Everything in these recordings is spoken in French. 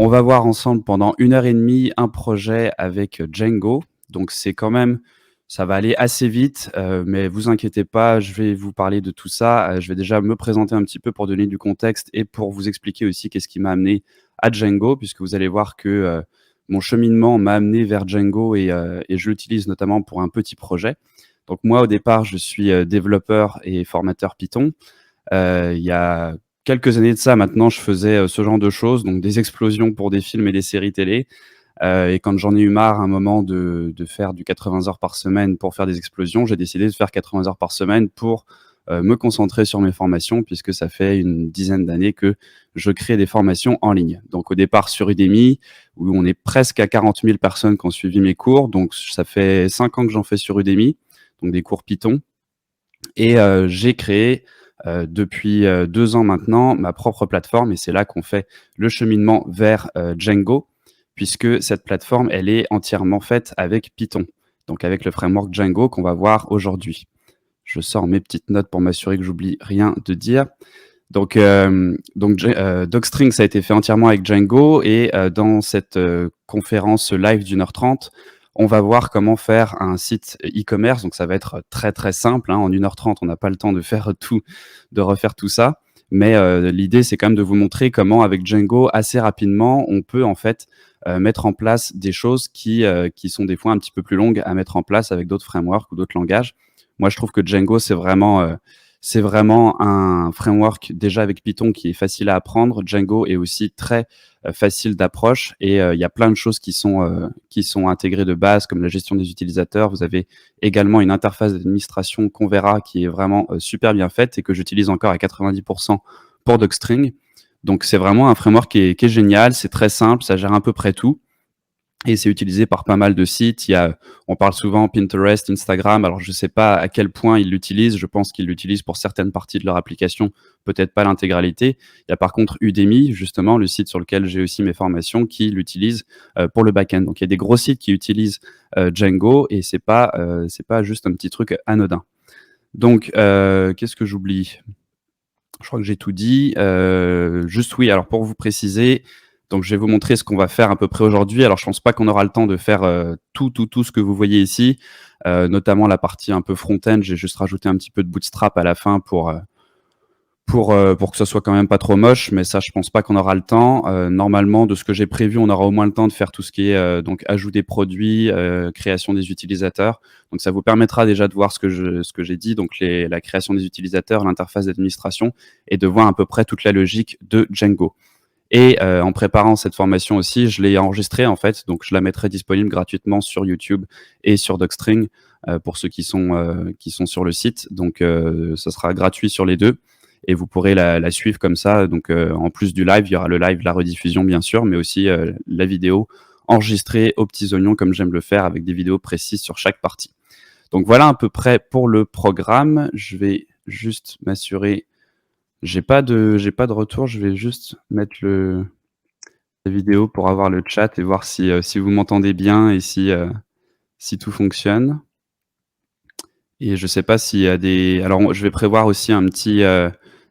On va voir ensemble pendant 1 heure et demie un projet avec Django. Donc c'est quand même, ça va aller assez vite, mais vous inquiétez pas, je vais vous parler de tout ça. Je vais déjà me présenter un petit peu pour donner du contexte et pour vous expliquer aussi qu'est-ce qui m'a amené à Django, puisque vous allez voir que mon cheminement m'a amené vers Django et je l'utilise notamment pour un petit projet. Donc moi, au départ, je suis développeur et formateur Python. Il y a quelques années de ça, maintenant, je faisais ce genre de choses, donc des explosions pour des films et des séries télé. Et quand j'en ai eu marre, à un moment, de faire du 80 heures par semaine pour faire des explosions, j'ai décidé de faire 80 heures par semaine pour me concentrer sur mes formations, puisque ça fait une dizaine d'années que je crée des formations en ligne. Donc au départ sur Udemy, où on est presque à 40 000 personnes qui ont suivi mes cours. Donc ça fait 5 ans que j'en fais sur Udemy, donc des cours Python. Et j'ai créé depuis 2 ans maintenant ma propre plateforme, et c'est là qu'on fait le cheminement vers Django, puisque cette plateforme, elle est entièrement faite avec Python, donc avec le framework Django qu'on va voir aujourd'hui. Je sors mes petites notes pour m'assurer que j'oublie rien de dire. Donc Docstring, ça a été fait entièrement avec Django, et dans cette conférence live d'1 h 30, on va voir comment faire un site e-commerce. Donc ça va être très très simple, hein. En 1 h 30, on n'a pas le temps de faire tout, de refaire tout ça. Mais l'idée, c'est quand même de vous montrer comment, avec Django, assez rapidement, on peut en fait mettre en place des choses qui sont des fois un petit peu plus longues à mettre en place avec d'autres frameworks ou d'autres langages. Moi, je trouve que Django, c'est vraiment un framework déjà avec Python qui est facile à apprendre. Django est aussi très facile d'approche, et il y a plein de choses qui sont intégrées de base, comme la gestion des utilisateurs. Vous avez également une interface d'administration qu'on verra qui est vraiment super bien faite et que j'utilise encore à 90% pour Docstring. Donc c'est vraiment un framework qui est génial, c'est très simple, ça gère à peu près tout. Et c'est utilisé par pas mal de sites. On parle souvent Pinterest, Instagram. Alors, je sais pas à quel point ils l'utilisent. Je pense qu'ils l'utilisent pour certaines parties de leur application, peut-être pas l'intégralité. Il y a par contre Udemy, justement, le site sur lequel j'ai aussi mes formations, qui l'utilise pour le back-end. Donc, il y a des gros sites qui utilisent Django, et c'est pas juste un petit truc anodin. Donc, qu'est-ce que j'oublie? Je crois que j'ai tout dit. Juste oui, alors pour vous préciser, donc je vais vous montrer ce qu'on va faire à peu près aujourd'hui. Alors je pense pas qu'on aura le temps de faire tout ce que vous voyez ici, notamment la partie un peu front-end. J'ai juste rajouté un petit peu de bootstrap à la fin pour que ce soit quand même pas trop moche, mais ça, je pense pas qu'on aura le temps. Normalement, de ce que j'ai prévu, on aura au moins le temps de faire tout ce qui est donc ajout des produits, création des utilisateurs. Donc ça vous permettra déjà de voir ce que j'ai dit, donc la création des utilisateurs, l'interface d'administration, et de voir à peu près toute la logique de Django. Et en préparant cette formation aussi, je l'ai enregistrée en fait, donc je la mettrai disponible gratuitement sur YouTube et sur Docstring pour ceux qui sont sur le site. Donc ça sera gratuit sur les deux, et vous pourrez la suivre comme ça. Donc en plus du live, il y aura le live, la rediffusion bien sûr, mais aussi la vidéo enregistrée aux petits oignons, comme j'aime le faire, avec des vidéos précises sur chaque partie. Donc voilà à peu près pour le programme. Je vais juste m'assurer. J'ai pas de retour. Je vais juste mettre la vidéo pour avoir le chat et voir si vous m'entendez bien et si tout fonctionne. Et je sais pas s'il y a des. Alors, je vais prévoir aussi un petit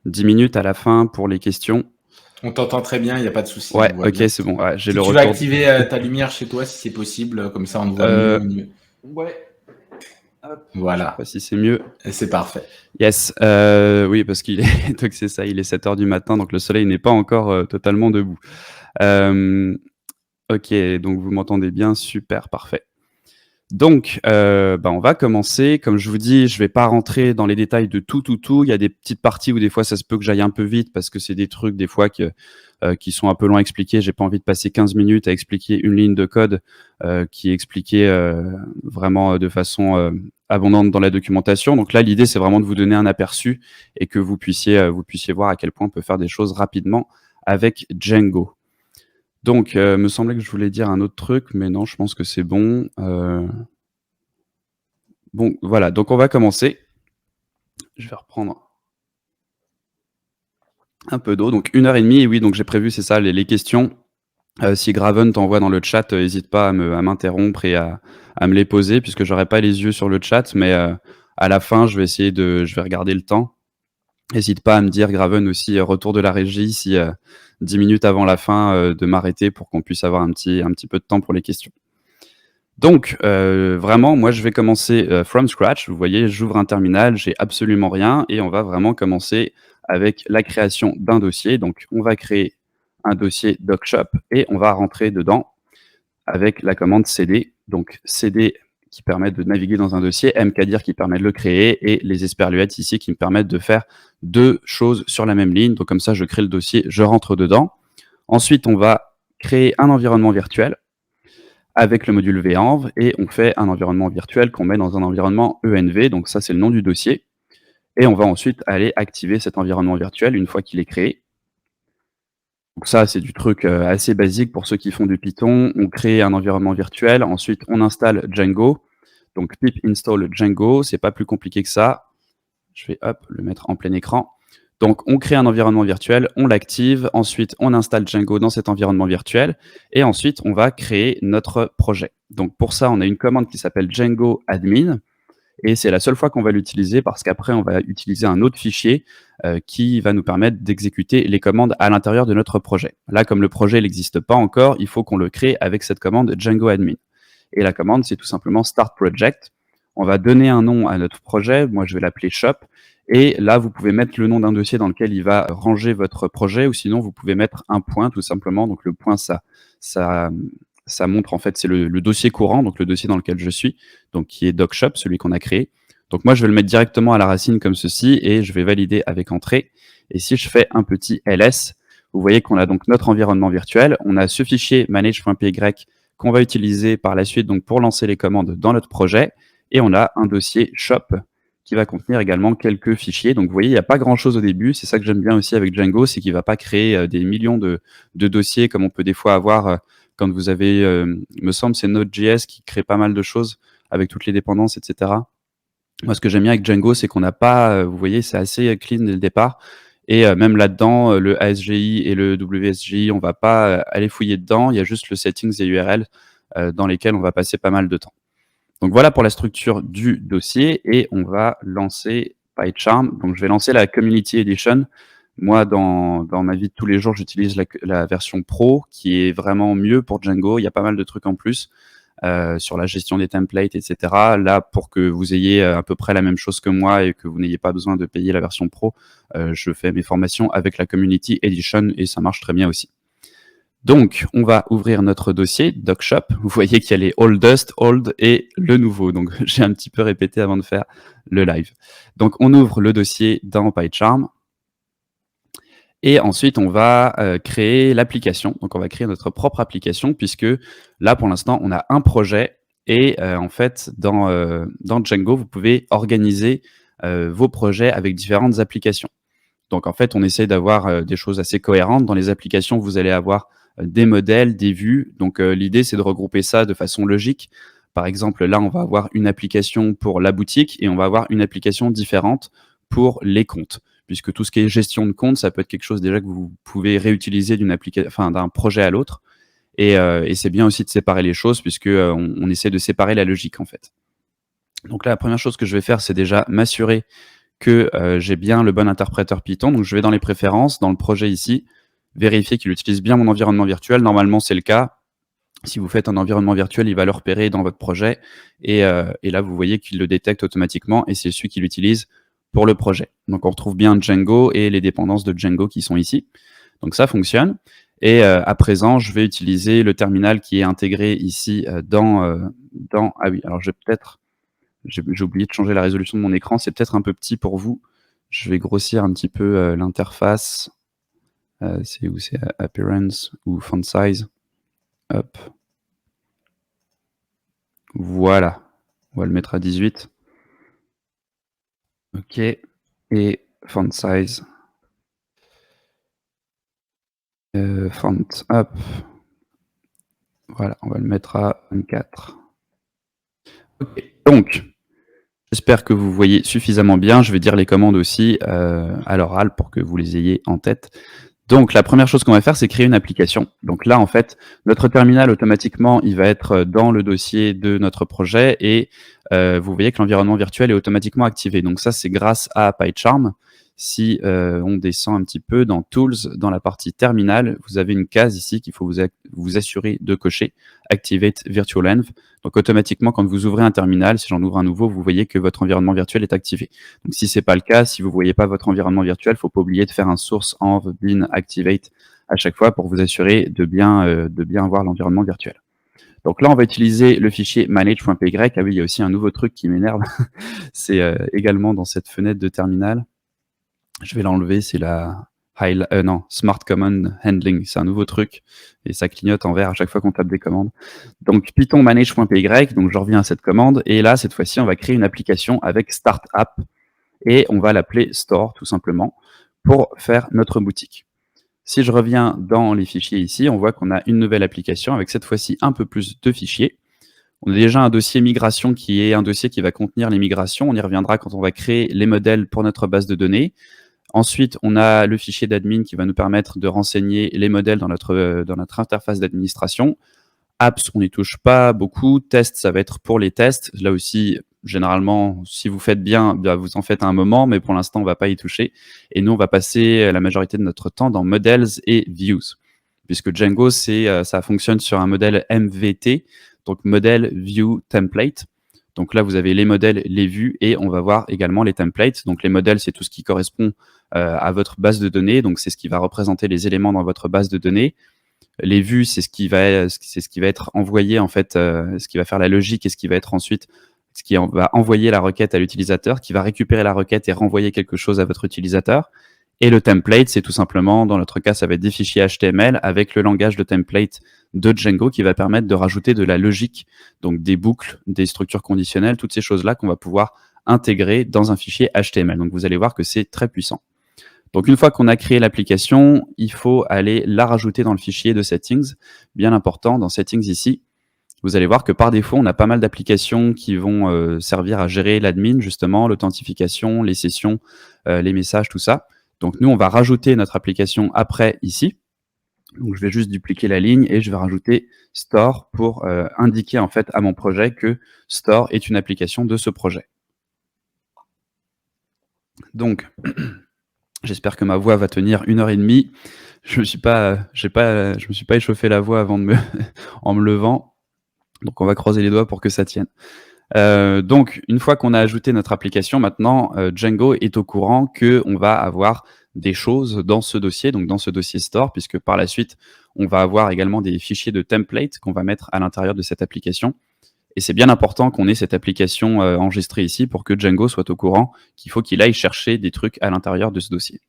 10 minutes à la fin pour les questions. On t'entend très bien, il n'y a pas de souci. Ouais, ok, c'est bon. Ouais, j'ai si le tu retour. vas activer ta lumière chez toi, si c'est possible, comme ça on voit mieux. Ouais. Hop, voilà. Je sais pas si c'est mieux. Et c'est parfait. Yes. Oui, parce qu'il est. Donc c'est ça, il est 7 h du matin, donc le soleil n'est pas encore totalement debout. Ok, donc vous m'entendez bien, super, parfait. Donc, on va commencer. Comme je vous dis, je vais pas rentrer dans les détails de tout. Il y a des petites parties où des fois ça se peut que j'aille un peu vite, parce que c'est des trucs des fois qui sont un peu longs à expliquer. J'ai pas envie de passer 15 minutes à expliquer une ligne de code qui est expliquée vraiment de façon abondante dans la documentation. Donc là, l'idée, c'est vraiment de vous donner un aperçu et que vous puissiez voir à quel point on peut faire des choses rapidement avec Django. Donc, me semblait que je voulais dire un autre truc, mais non, je pense que c'est bon. Bon, voilà, donc on va commencer. Je vais reprendre un peu d'eau. Donc 1 h 30, et oui, donc j'ai prévu, c'est ça, les questions. Si Graven t'envoie dans le chat, n'hésite pas à m'interrompre et à me les poser, puisque j'aurai pas les yeux sur le chat, mais à la fin, je vais regarder le temps. N'hésite pas à me dire, Graven, aussi, retour de la régie, si 10 minutes avant la fin, de m'arrêter pour qu'on puisse avoir un petit peu de temps pour les questions. Donc, vraiment, moi, je vais commencer from scratch. Vous voyez, j'ouvre un terminal, j'ai absolument rien et on va vraiment commencer avec la création d'un dossier. Donc, on va créer un dossier DocShop et on va rentrer dedans avec la commande cd. Donc, cd qui permet de naviguer dans un dossier, mkdir qui permet de le créer et les esperluettes ici qui me permettent de faire deux choses sur la même ligne. Donc, comme ça, je crée le dossier, je rentre dedans. Ensuite, on va créer un environnement virtuel avec le module venv et on fait un environnement virtuel qu'on met dans un environnement env. Donc ça, c'est le nom du dossier. Et on va ensuite aller activer cet environnement virtuel une fois qu'il est créé. Donc ça, c'est du truc assez basique pour ceux qui font du Python. On crée un environnement virtuel. Ensuite, on installe Django. Donc pip install Django. C'est pas plus compliqué que ça. Je vais le mettre en plein écran. Donc, on crée un environnement virtuel, on l'active, ensuite on installe Django dans cet environnement virtuel, et ensuite on va créer notre projet. Donc, pour ça, on a une commande qui s'appelle Django admin, et c'est la seule fois qu'on va l'utiliser parce qu'après, on va utiliser un autre fichier qui va nous permettre d'exécuter les commandes à l'intérieur de notre projet. Là, comme le projet n'existe pas encore, il faut qu'on le crée avec cette commande Django admin. Et la commande, c'est tout simplement start project. On va donner un nom à notre projet. Moi, je vais l'appeler shop. Et là, vous pouvez mettre le nom d'un dossier dans lequel il va ranger votre projet, ou sinon, vous pouvez mettre un point, tout simplement. Donc, le point, ça montre, en fait, c'est le dossier courant, donc le dossier dans lequel je suis, donc qui est DocShop, celui qu'on a créé. Donc, moi, je vais le mettre directement à la racine comme ceci, et je vais valider avec entrée. Et si je fais un petit ls, vous voyez qu'on a donc notre environnement virtuel. On a ce fichier manage.py qu'on va utiliser par la suite donc pour lancer les commandes dans notre projet. Et on a un dossier shop qui va contenir également quelques fichiers. Donc, vous voyez, il n'y a pas grand-chose au début. C'est ça que j'aime bien aussi avec Django, c'est qu'il ne va pas créer des millions de dossiers comme on peut des fois avoir quand vous avez, il me semble, c'est Node.js qui crée pas mal de choses avec toutes les dépendances, etc. Moi, ce que j'aime bien avec Django, c'est qu'on n'a pas, vous voyez, c'est assez clean dès le départ. Et même là-dedans, le ASGI et le WSGI, on ne va pas aller fouiller dedans. Il y a juste le settings et URL dans lesquels on va passer pas mal de temps. Donc voilà pour la structure du dossier et on va lancer PyCharm. Donc je vais lancer la Community Edition. Moi, dans ma vie de tous les jours, j'utilise la version Pro qui est vraiment mieux pour Django. Il y a pas mal de trucs en plus sur la gestion des templates, etc. Là, pour que vous ayez à peu près la même chose que moi et que vous n'ayez pas besoin de payer la version Pro, je fais mes formations avec la Community Edition et ça marche très bien aussi. Donc, on va ouvrir notre dossier DocShop. Vous voyez qu'il y a les oldest, old et le nouveau. Donc, j'ai un petit peu répété avant de faire le live. Donc, on ouvre le dossier dans PyCharm. Et ensuite, on va créer l'application. Donc, on va créer notre propre application puisque là, pour l'instant, on a un projet. Et en fait, dans Django, vous pouvez organiser vos projets avec différentes applications. Donc, en fait, on essaie d'avoir des choses assez cohérentes. Dans les applications, vous allez avoir des modèles, des vues. Donc, l'idée, c'est de regrouper ça de façon logique. Par exemple, là, on va avoir une application pour la boutique et on va avoir une application différente pour les comptes. Puisque tout ce qui est gestion de compte, ça peut être quelque chose déjà que vous pouvez réutiliser d'un projet à l'autre. Et c'est bien aussi de séparer les choses puisque on essaie de séparer la logique, en fait. Donc là, la première chose que je vais faire, c'est déjà m'assurer que j'ai bien le bon interpréteur Python. Donc, je vais dans les préférences, dans le projet ici, vérifier qu'il utilise bien mon environnement virtuel. Normalement, c'est le cas. Si vous faites un environnement virtuel, il va le repérer dans votre projet. Et là, vous voyez qu'il le détecte automatiquement et c'est celui qu'il utilise pour le projet. Donc, on retrouve bien Django et les dépendances de Django qui sont ici. Donc, ça fonctionne. Et à présent, je vais utiliser le terminal qui est intégré ici Ah oui, alors j'ai oublié de changer la résolution de mon écran. C'est peut-être un peu petit pour vous. Je vais grossir un petit peu l'interface. C'est où c'est Appearance ou Font Size. Hop. Voilà. On va le mettre à 18. OK. Et Font Size. Font. Hop. Voilà. On va le mettre à 24. OK. Donc, j'espère que vous voyez suffisamment bien. Je vais dire les commandes aussi à l'oral pour que vous les ayez en tête. Donc, la première chose qu'on va faire, c'est créer une application. Donc là, en fait, notre terminal, automatiquement, il va être dans le dossier de notre projet et vous voyez que l'environnement virtuel est automatiquement activé. Donc ça, c'est grâce à PyCharm. Si on descend un petit peu dans Tools, dans la partie terminal, vous avez une case ici qu'il faut vous assurer de cocher, Activate Virtual Env. Donc automatiquement, quand vous ouvrez un terminal, si j'en ouvre un nouveau, vous voyez que votre environnement virtuel est activé. Donc si c'est pas le cas, si vous voyez pas votre environnement virtuel, faut pas oublier de faire un source env bin activate à chaque fois pour vous assurer de bien voir l'environnement virtuel. Donc là, on va utiliser le fichier manage.py. Ah oui, il y a aussi un nouveau truc qui m'énerve. C'est également dans cette fenêtre de terminal. Je vais l'enlever, c'est la Smart Command Handling. C'est un nouveau truc et ça clignote en vert à chaque fois qu'on tape des commandes. Donc Python manage.py, donc je reviens à cette commande et là, cette fois-ci, on va créer une application avec Start App et on va l'appeler Store tout simplement pour faire notre boutique. Si je reviens dans les fichiers ici, on voit qu'on a une nouvelle application avec cette fois-ci un peu plus de fichiers. On a déjà un dossier migration qui est un dossier qui va contenir les migrations. On y reviendra quand on va créer les modèles pour notre base de données. Ensuite, on a le fichier d'admin qui va nous permettre de renseigner les modèles dans notre interface d'administration. Apps, on n'y touche pas beaucoup. Tests, ça va être pour les tests. Là aussi, généralement, si vous faites bien, vous en faites à un moment, mais pour l'instant, on ne va pas y toucher. Et nous, on va passer la majorité de notre temps dans Models et Views, puisque Django, ça fonctionne sur un modèle MVT, donc Model View Template. Donc là, vous avez les modèles, les vues, et on va voir également les templates. Donc les modèles, c'est tout ce qui correspond à votre base de données. Donc c'est ce qui va représenter les éléments dans votre base de données. Les vues, c'est ce qui va être envoyé en fait, ce qui va faire la logique et ce qui va être ensuite ce qui va envoyer la requête à l'utilisateur, qui va récupérer la requête et renvoyer quelque chose à votre utilisateur. Et le template, c'est tout simplement, dans notre cas, ça va être des fichiers HTML avec le langage de template de Django qui va permettre de rajouter de la logique, donc des boucles, des structures conditionnelles, toutes ces choses-là qu'on va pouvoir intégrer dans un fichier HTML. Donc vous allez voir que c'est très puissant. Donc une fois qu'on a créé l'application, il faut aller la rajouter dans le fichier de settings. Bien important, dans settings ici, vous allez voir que par défaut, on a pas mal d'applications qui vont servir à gérer l'admin, justement, l'authentification, les sessions, les messages, tout ça. Donc nous, on va rajouter notre application après ici. Donc je vais juste dupliquer la ligne et je vais rajouter Store pour indiquer en fait à mon projet que Store est une application de ce projet. Donc, j'espère que ma voix va tenir 1h30. Je me suis pas échauffé la voix avant de en me levant. Donc on va croiser les doigts pour que ça tienne. Donc une fois qu'on a ajouté notre application, maintenant Django est au courant qu'on va avoir des choses dans ce dossier, donc dans ce dossier store, puisque par la suite, on va avoir également des fichiers de template qu'on va mettre à l'intérieur de cette application. Et c'est bien important qu'on ait cette application enregistrée ici pour que Django soit au courant qu'il faut qu'il aille chercher des trucs à l'intérieur de ce dossier.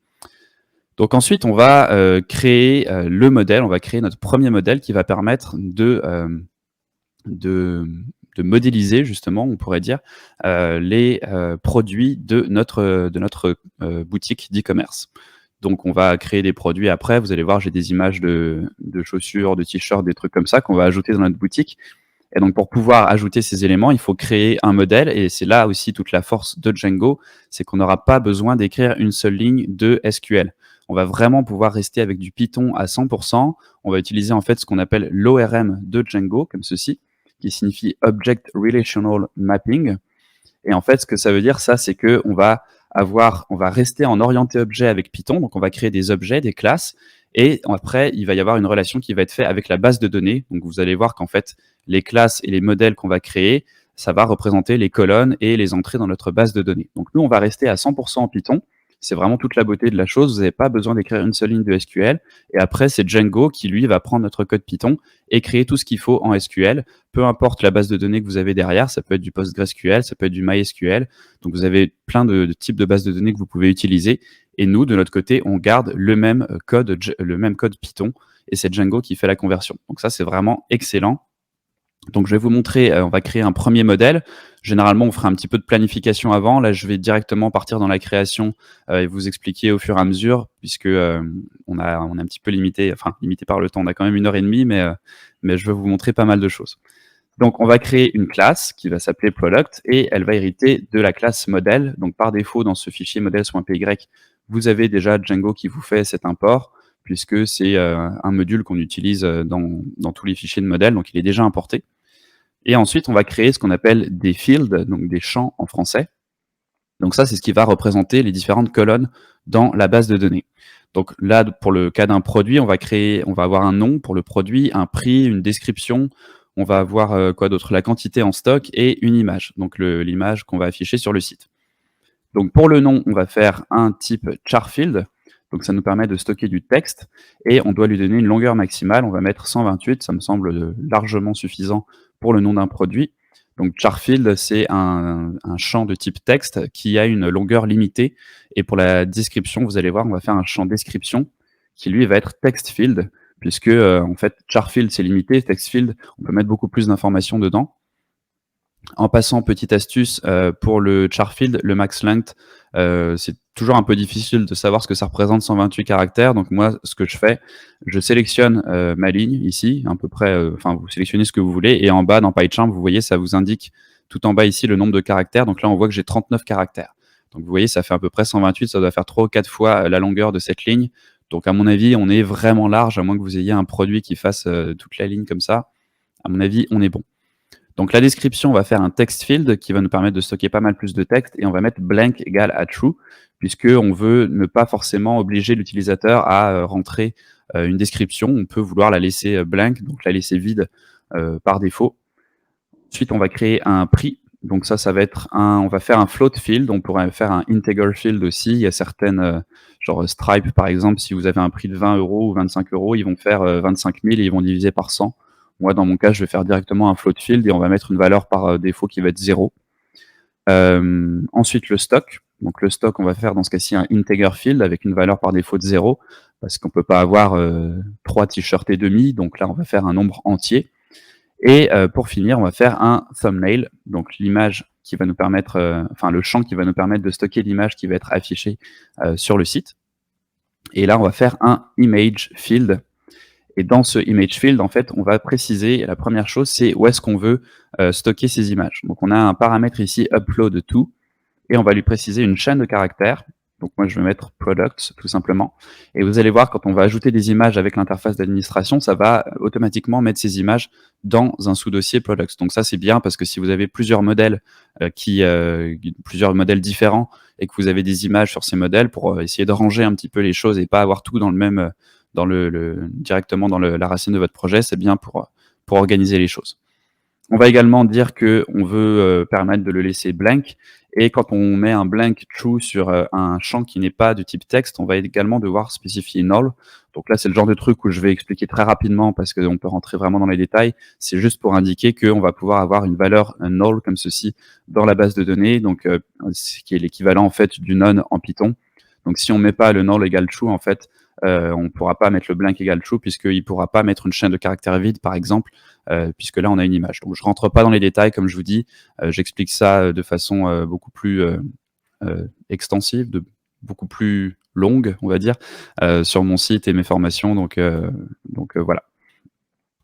Donc ensuite, on va créer le modèle, on va créer notre premier modèle qui va permettre de modéliser, justement, on pourrait dire, les produits de notre boutique d'e-commerce. Donc, on va créer des produits après. Vous allez voir, j'ai des images de chaussures, de t-shirts, des trucs comme ça qu'on va ajouter dans notre boutique. Et donc, pour pouvoir ajouter ces éléments, il faut créer un modèle. Et c'est là aussi toute la force de Django, c'est qu'on n'aura pas besoin d'écrire une seule ligne de SQL. On va vraiment pouvoir rester avec du Python à 100%. On va utiliser en fait ce qu'on appelle l'ORM de Django, comme ceci, qui signifie Object Relational Mapping. Et en fait, ce que ça veut dire, ça, c'est que on va rester en orienté objet avec Python. Donc, on va créer des objets, des classes. Et après, il va y avoir une relation qui va être faite avec la base de données. Donc, vous allez voir qu'en fait, les classes et les modèles qu'on va créer, ça va représenter les colonnes et les entrées dans notre base de données. Donc, nous, on va rester à 100% en Python. C'est vraiment toute la beauté de la chose. Vous n'avez pas besoin d'écrire une seule ligne de SQL. Et après, c'est Django qui, lui, va prendre notre code Python et créer tout ce qu'il faut en SQL. Peu importe la base de données que vous avez derrière, ça peut être du PostgreSQL, ça peut être du MySQL. Donc, vous avez plein de types de bases de données que vous pouvez utiliser. Et nous, de notre côté, on garde le même code Python. Et c'est Django qui fait la conversion. Donc ça, c'est vraiment excellent. Donc, je vais vous montrer, on va créer un premier modèle. Généralement, on fera un petit peu de planification avant. Là, je vais directement partir dans la création et vous expliquer au fur et à mesure, puisque on est un petit peu limité par le temps. On a quand même 1h30, mais je vais vous montrer pas mal de choses. Donc, on va créer une classe qui va s'appeler Product et elle va hériter de la classe modèle. Donc, par défaut, dans ce fichier modèle.py, vous avez déjà Django qui vous fait cet import, puisque c'est un module qu'on utilise dans tous les fichiers de modèle. Donc, il est déjà importé. Et ensuite, on va créer ce qu'on appelle des fields, donc des champs en français. Donc ça, c'est ce qui va représenter les différentes colonnes dans la base de données. Donc là, pour le cas d'un produit, on va avoir un nom pour le produit, un prix, une description. On va avoir quoi d'autre? La quantité en stock et une image. Donc l'image qu'on va afficher sur le site. Donc pour le nom, on va faire un type char field. Donc ça nous permet de stocker du texte et on doit lui donner une longueur maximale. On va mettre 128, ça me semble largement suffisant pour le nom d'un produit. Donc char field, c'est un champ de type texte qui a une longueur limitée. Et pour la description, vous allez voir, on va faire un champ description qui lui va être text field, puisque en fait char field c'est limité, text field on peut mettre beaucoup plus d'informations dedans. En passant, petite astuce, pour le char field, le max length, c'est toujours un peu difficile de savoir ce que ça représente 128 caractères. Donc moi, ce que je fais, je sélectionne ma ligne ici, à peu près, enfin vous sélectionnez ce que vous voulez et en bas dans PyCharm, vous voyez, ça vous indique tout en bas ici le nombre de caractères. Donc là, on voit que j'ai 39 caractères. Donc vous voyez, ça fait à peu près 128, ça doit faire 3 ou 4 fois la longueur de cette ligne. Donc à mon avis, on est vraiment large, à moins que vous ayez un produit qui fasse toute la ligne comme ça. À mon avis, on est bon. Donc la description, on va faire un text field qui va nous permettre de stocker pas mal plus de texte et on va mettre blank égale à true puisqu'on veut ne pas forcément obliger l'utilisateur à rentrer une description. On peut vouloir la laisser blank, donc la laisser vide par défaut. Ensuite, on va créer un prix. Donc ça va être on va faire un float field. On pourrait faire un integer field aussi. Il y a certaines, genre Stripe par exemple, si vous avez un prix de 20 € ou 25 €, ils vont faire 25 000 et ils vont diviser par 100. Moi, dans mon cas, je vais faire directement un float field et on va mettre une valeur par défaut qui va être 0. Ensuite, le stock. Donc le stock, on va faire dans ce cas-ci un integer field avec une valeur par défaut de 0 parce qu'on peut pas avoir 3 t-shirts et demi. Donc là, on va faire un nombre entier. Et pour finir, on va faire un thumbnail, donc l'image qui va nous permettre, enfin le champ qui va nous permettre de stocker l'image qui va être affichée sur le site. Et là, on va faire un image field. Et dans ce image field, en fait, on va préciser, la première chose, c'est où est-ce qu'on veut stocker ces images. Donc on a un paramètre ici, upload to, et on va lui préciser une chaîne de caractères. Donc moi, je vais mettre products, tout simplement. Et vous allez voir, quand on va ajouter des images avec l'interface d'administration, ça va automatiquement mettre ces images dans un sous-dossier products. Donc ça, c'est bien parce que si vous avez plusieurs modèles plusieurs modèles différents et que vous avez des images sur ces modèles, pour essayer de ranger un petit peu les choses et pas avoir tout dans le même, directement dans la racine de votre projet, c'est bien pour organiser les choses. On va également dire qu'on veut permettre de le laisser blank. Et quand on met un blank true sur un champ qui n'est pas de type texte, on va également devoir spécifier null. Donc là, c'est le genre de truc où je vais expliquer très rapidement parce qu'on peut rentrer vraiment dans les détails. C'est juste pour indiquer qu'on va pouvoir avoir une valeur null comme ceci dans la base de données, donc ce qui est l'équivalent en fait du none en Python. Donc si on met pas le null égale true, en fait, on ne pourra pas mettre le blank égale true puisqu'il ne pourra pas mettre une chaîne de caractères vide, par exemple, puisque là, on a une image. Donc, je rentre pas dans les détails, comme je vous dis. J'explique ça de façon beaucoup plus extensive, beaucoup plus longue, on va dire, sur mon site et mes formations. Donc voilà.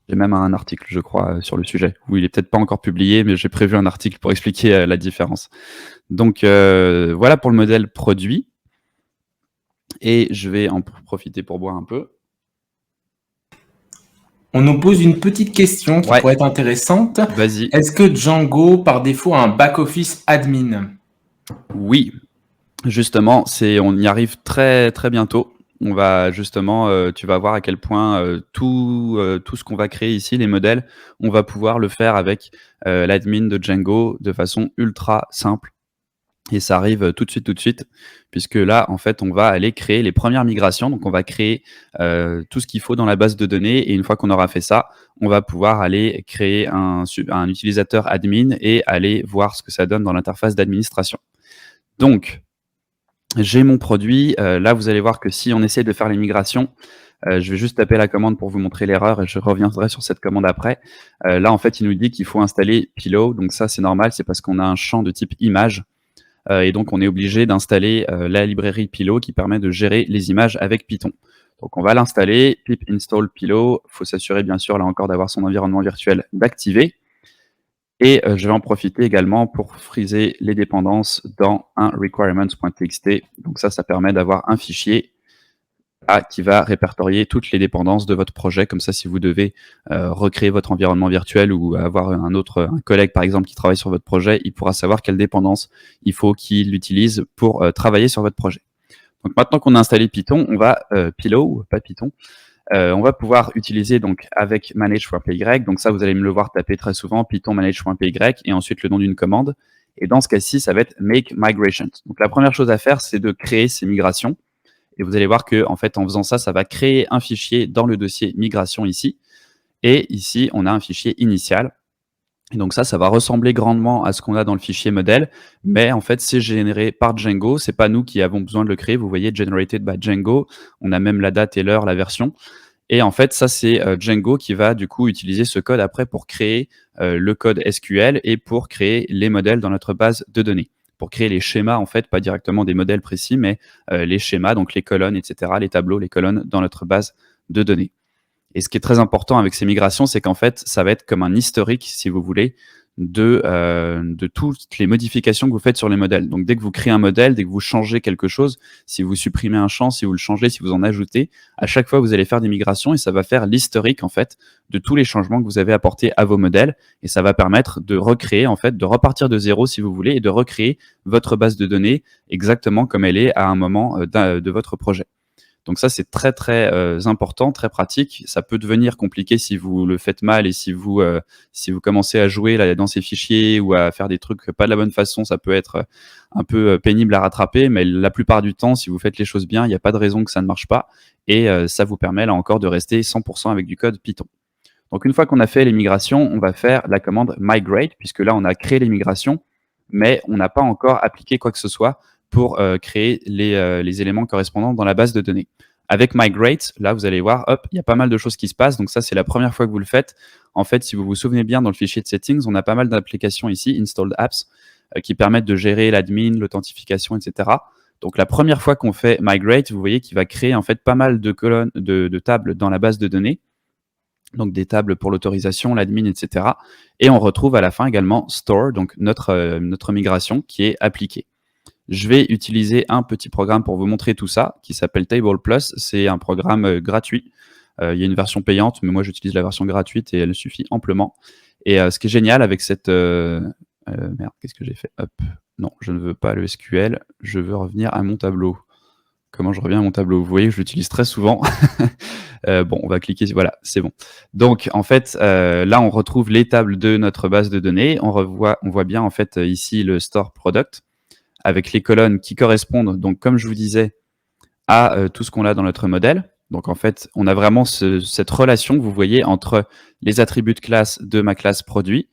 J'ai même un article, je crois, sur le sujet, où il est peut-être pas encore publié, mais j'ai prévu un article pour expliquer la différence. Donc voilà pour le modèle produit. Et je vais en profiter pour boire un peu. On nous pose une petite question qui pourrait être intéressante. Vas-y. Est-ce que Django, par défaut, a un back-office admin? Oui, justement, on y arrive très très bientôt. On va justement, tu vas voir à quel point tout ce qu'on va créer ici, les modèles, on va pouvoir le faire avec l'admin de Django de façon ultra simple. Et ça arrive tout de suite, puisque là, en fait, on va aller créer les premières migrations. Donc, on va créer tout ce qu'il faut dans la base de données. Et une fois qu'on aura fait ça, on va pouvoir aller créer un utilisateur admin et aller voir ce que ça donne dans l'interface d'administration. Donc, j'ai mon produit. Là, vous allez voir que si on essaie de faire les migrations, je vais juste taper la commande pour vous montrer l'erreur et je reviendrai sur cette commande après. Là, en fait, il nous dit qu'il faut installer Pillow. Donc ça, c'est normal. C'est parce qu'on a un champ de type image. Et donc, on est obligé d'installer la librairie Pillow qui permet de gérer les images avec Python. Donc, on va l'installer, pip install Pillow. Il faut s'assurer, bien sûr, là encore, d'avoir son environnement virtuel d'activer. Et je vais en profiter également pour friser les dépendances dans un requirements.txt. Donc ça permet d'avoir un fichier qui va répertorier toutes les dépendances de votre projet. Comme ça, si vous devez recréer votre environnement virtuel ou avoir un collègue, par exemple, qui travaille sur votre projet, il pourra savoir quelle dépendance il faut qu'il utilise pour travailler sur votre projet. Donc maintenant qu'on a installé Python, on va Pillow, pas Python, on va pouvoir utiliser donc avec manage.py. Donc ça, vous allez me le voir taper très souvent, Python manage.py et ensuite le nom d'une commande. Et dans ce cas-ci, ça va être make migrations. Donc la première chose à faire, c'est de créer ces migrations. Et vous allez voir que en fait, en faisant ça, ça va créer un fichier dans le dossier migration ici. Et ici, on a un fichier initial. Et donc ça va ressembler grandement à ce qu'on a dans le fichier modèle, mais en fait, c'est généré par Django. C'est pas nous qui avons besoin de le créer. Vous voyez, generated by Django. On a même la date et l'heure, la version. Et en fait, ça, c'est Django qui va du coup utiliser ce code après pour créer le code SQL et pour créer les modèles dans notre base de données. Pour créer les schémas, en fait, pas directement des modèles précis, mais les schémas, donc les colonnes, etc., les tableaux, les colonnes dans notre base de données. Et ce qui est très important avec ces migrations, c'est qu'en fait, ça va être comme un historique, si vous voulez, de toutes les modifications que vous faites sur les modèles. Donc, dès que vous créez un modèle, dès que vous changez quelque chose, si vous supprimez un champ, si vous le changez, si vous en ajoutez, à chaque fois, vous allez faire des migrations et ça va faire l'historique, en fait, de tous les changements que vous avez apportés à vos modèles. Et ça va permettre de recréer, en fait, de repartir de zéro, si vous voulez, et de recréer votre base de données exactement comme elle est à un moment de votre projet. Donc ça, c'est très, très important, très pratique. Ça peut devenir compliqué si vous le faites mal et si vous commencez à jouer là, dans ces fichiers ou à faire des trucs pas de la bonne façon, ça peut être un peu pénible à rattraper. Mais la plupart du temps, si vous faites les choses bien, il n'y a pas de raison que ça ne marche pas. Et ça vous permet là encore de rester 100% avec du code Python. Donc une fois qu'on a fait les migrations, on va faire la commande migrate, puisque là, on a créé les migrations, mais on n'a pas encore appliqué quoi que ce soit pour créer les éléments correspondants dans la base de données. Avec migrate, là, vous allez voir, hop, il y a pas mal de choses qui se passent. Donc ça, c'est la première fois que vous le faites. En fait, si vous vous souvenez bien, dans le fichier de settings, on a pas mal d'applications ici, installed apps, qui permettent de gérer l'admin, l'authentification, etc. Donc la première fois qu'on fait migrate, vous voyez qu'il va créer en fait pas mal de colonnes, de tables dans la base de données. Donc des tables pour l'autorisation, l'admin, etc. Et on retrouve à la fin également store, donc notre migration qui est appliquée. Je vais utiliser un petit programme pour vous montrer tout ça, qui s'appelle Table Plus. C'est un programme gratuit. Il y a une version payante, mais moi j'utilise la version gratuite et elle suffit amplement. Et ce qui est génial avec cette... merde, qu'est-ce que j'ai fait? Hop. Non, je ne veux pas le SQL, je veux revenir à mon tableau. Comment je reviens à mon tableau? Vous voyez, je l'utilise très souvent. Bon, on va cliquer, voilà, c'est bon. Donc, en fait, là, on retrouve les tables de notre base de données. On voit bien, en fait, ici, le store product avec les colonnes qui correspondent, donc, comme je vous disais, à tout ce qu'on a dans notre modèle. Donc, en fait, on a vraiment cette relation que vous voyez entre les attributs de classe de ma classe produit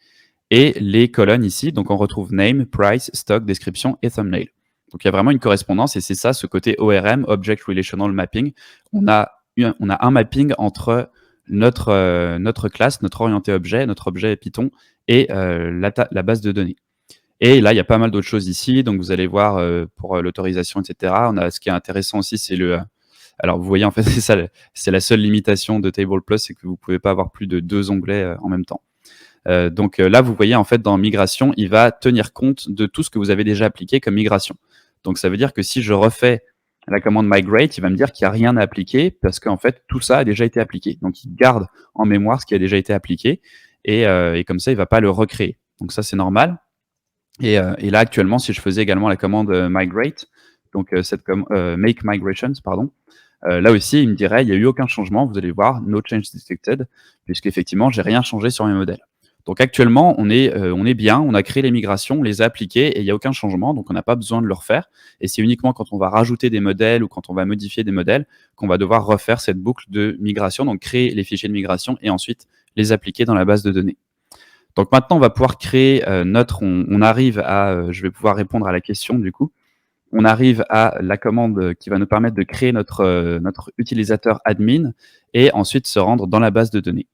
et les colonnes ici. Donc, on retrouve name, price, stock, description et thumbnail. Donc, il y a vraiment une correspondance et c'est ça, ce côté ORM, Object Relational Mapping. On a un mapping entre notre classe, notre orienté objet, notre objet Python et la base de données. Et là, il y a pas mal d'autres choses ici. Donc, vous allez voir pour l'autorisation, etc. Ce qui est intéressant aussi, c'est alors, vous voyez, en fait, c'est la seule limitation de Table Plus, c'est que vous ne pouvez pas avoir plus de 2 onglets en même temps. Donc là, vous voyez, en fait, dans migration, il va tenir compte de tout ce que vous avez déjà appliqué comme migration. Donc, ça veut dire que si je refais la commande migrate, il va me dire qu'il n'y a rien à appliquer parce qu'en fait, tout ça a déjà été appliqué. Donc, il garde en mémoire ce qui a déjà été appliqué et comme ça, il ne va pas le recréer. Donc, ça, c'est normal. Et là, actuellement, si je faisais également la commande migrate, donc make migrations, pardon, là aussi, il me dirait, il n'y a eu aucun changement. Vous allez voir, no change detected, puisqu'effectivement, j'ai rien changé sur mes modèles. Donc actuellement, on est bien, on a créé les migrations, on les a appliquées et il n'y a aucun changement, donc on n'a pas besoin de le refaire. Et c'est uniquement quand on va rajouter des modèles ou quand on va modifier des modèles qu'on va devoir refaire cette boucle de migration, donc créer les fichiers de migration et ensuite les appliquer dans la base de données. Donc maintenant, on va pouvoir créer on arrive à, je vais pouvoir répondre à la question du coup. On arrive à la commande qui va nous permettre de créer notre utilisateur admin et ensuite se rendre dans la base de données.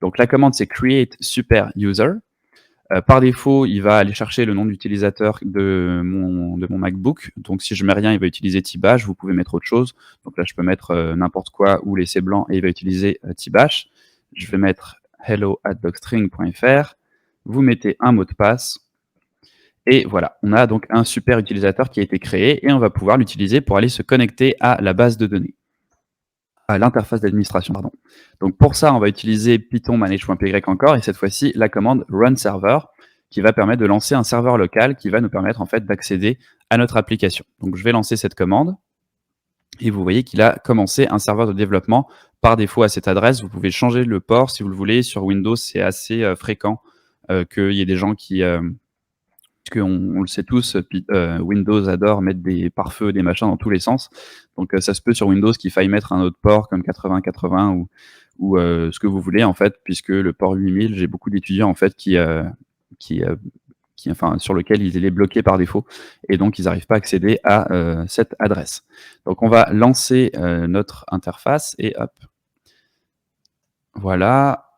Donc la commande, c'est create super user. Par défaut, il va aller chercher le nom d'utilisateur de mon MacBook. Donc si je mets rien, il va utiliser tbash. Vous pouvez mettre autre chose. Donc là, je peux mettre n'importe quoi ou laisser blanc et il va utiliser tbash. Je vais mettre hello@docstring.fr. Vous mettez un mot de passe. Et voilà, on a donc un super utilisateur qui a été créé et on va pouvoir l'utiliser pour aller se connecter à la base de données. à l'interface d'administration, pardon. Donc pour ça, on va utiliser Python manage.py encore, et cette fois-ci, la commande run server, qui va permettre de lancer un serveur local qui va nous permettre en fait d'accéder à notre application. Donc je vais lancer cette commande, et vous voyez qu'il a commencé un serveur de développement par défaut à cette adresse. Vous pouvez changer le port si vous le voulez. Sur Windows, c'est assez fréquent qu'il y ait des gens qui... parce qu'on le sait tous, Windows adore mettre des pare-feux, des machins dans tous les sens. Donc ça se peut sur Windows qu'il faille mettre un autre port comme 8080 ou ce que vous voulez en fait, puisque le port 8000, j'ai beaucoup d'étudiants en fait qui, enfin, sur lequel il est bloqué par défaut, et donc ils n'arrivent pas à accéder à cette adresse. Donc on va lancer notre interface et hop, voilà.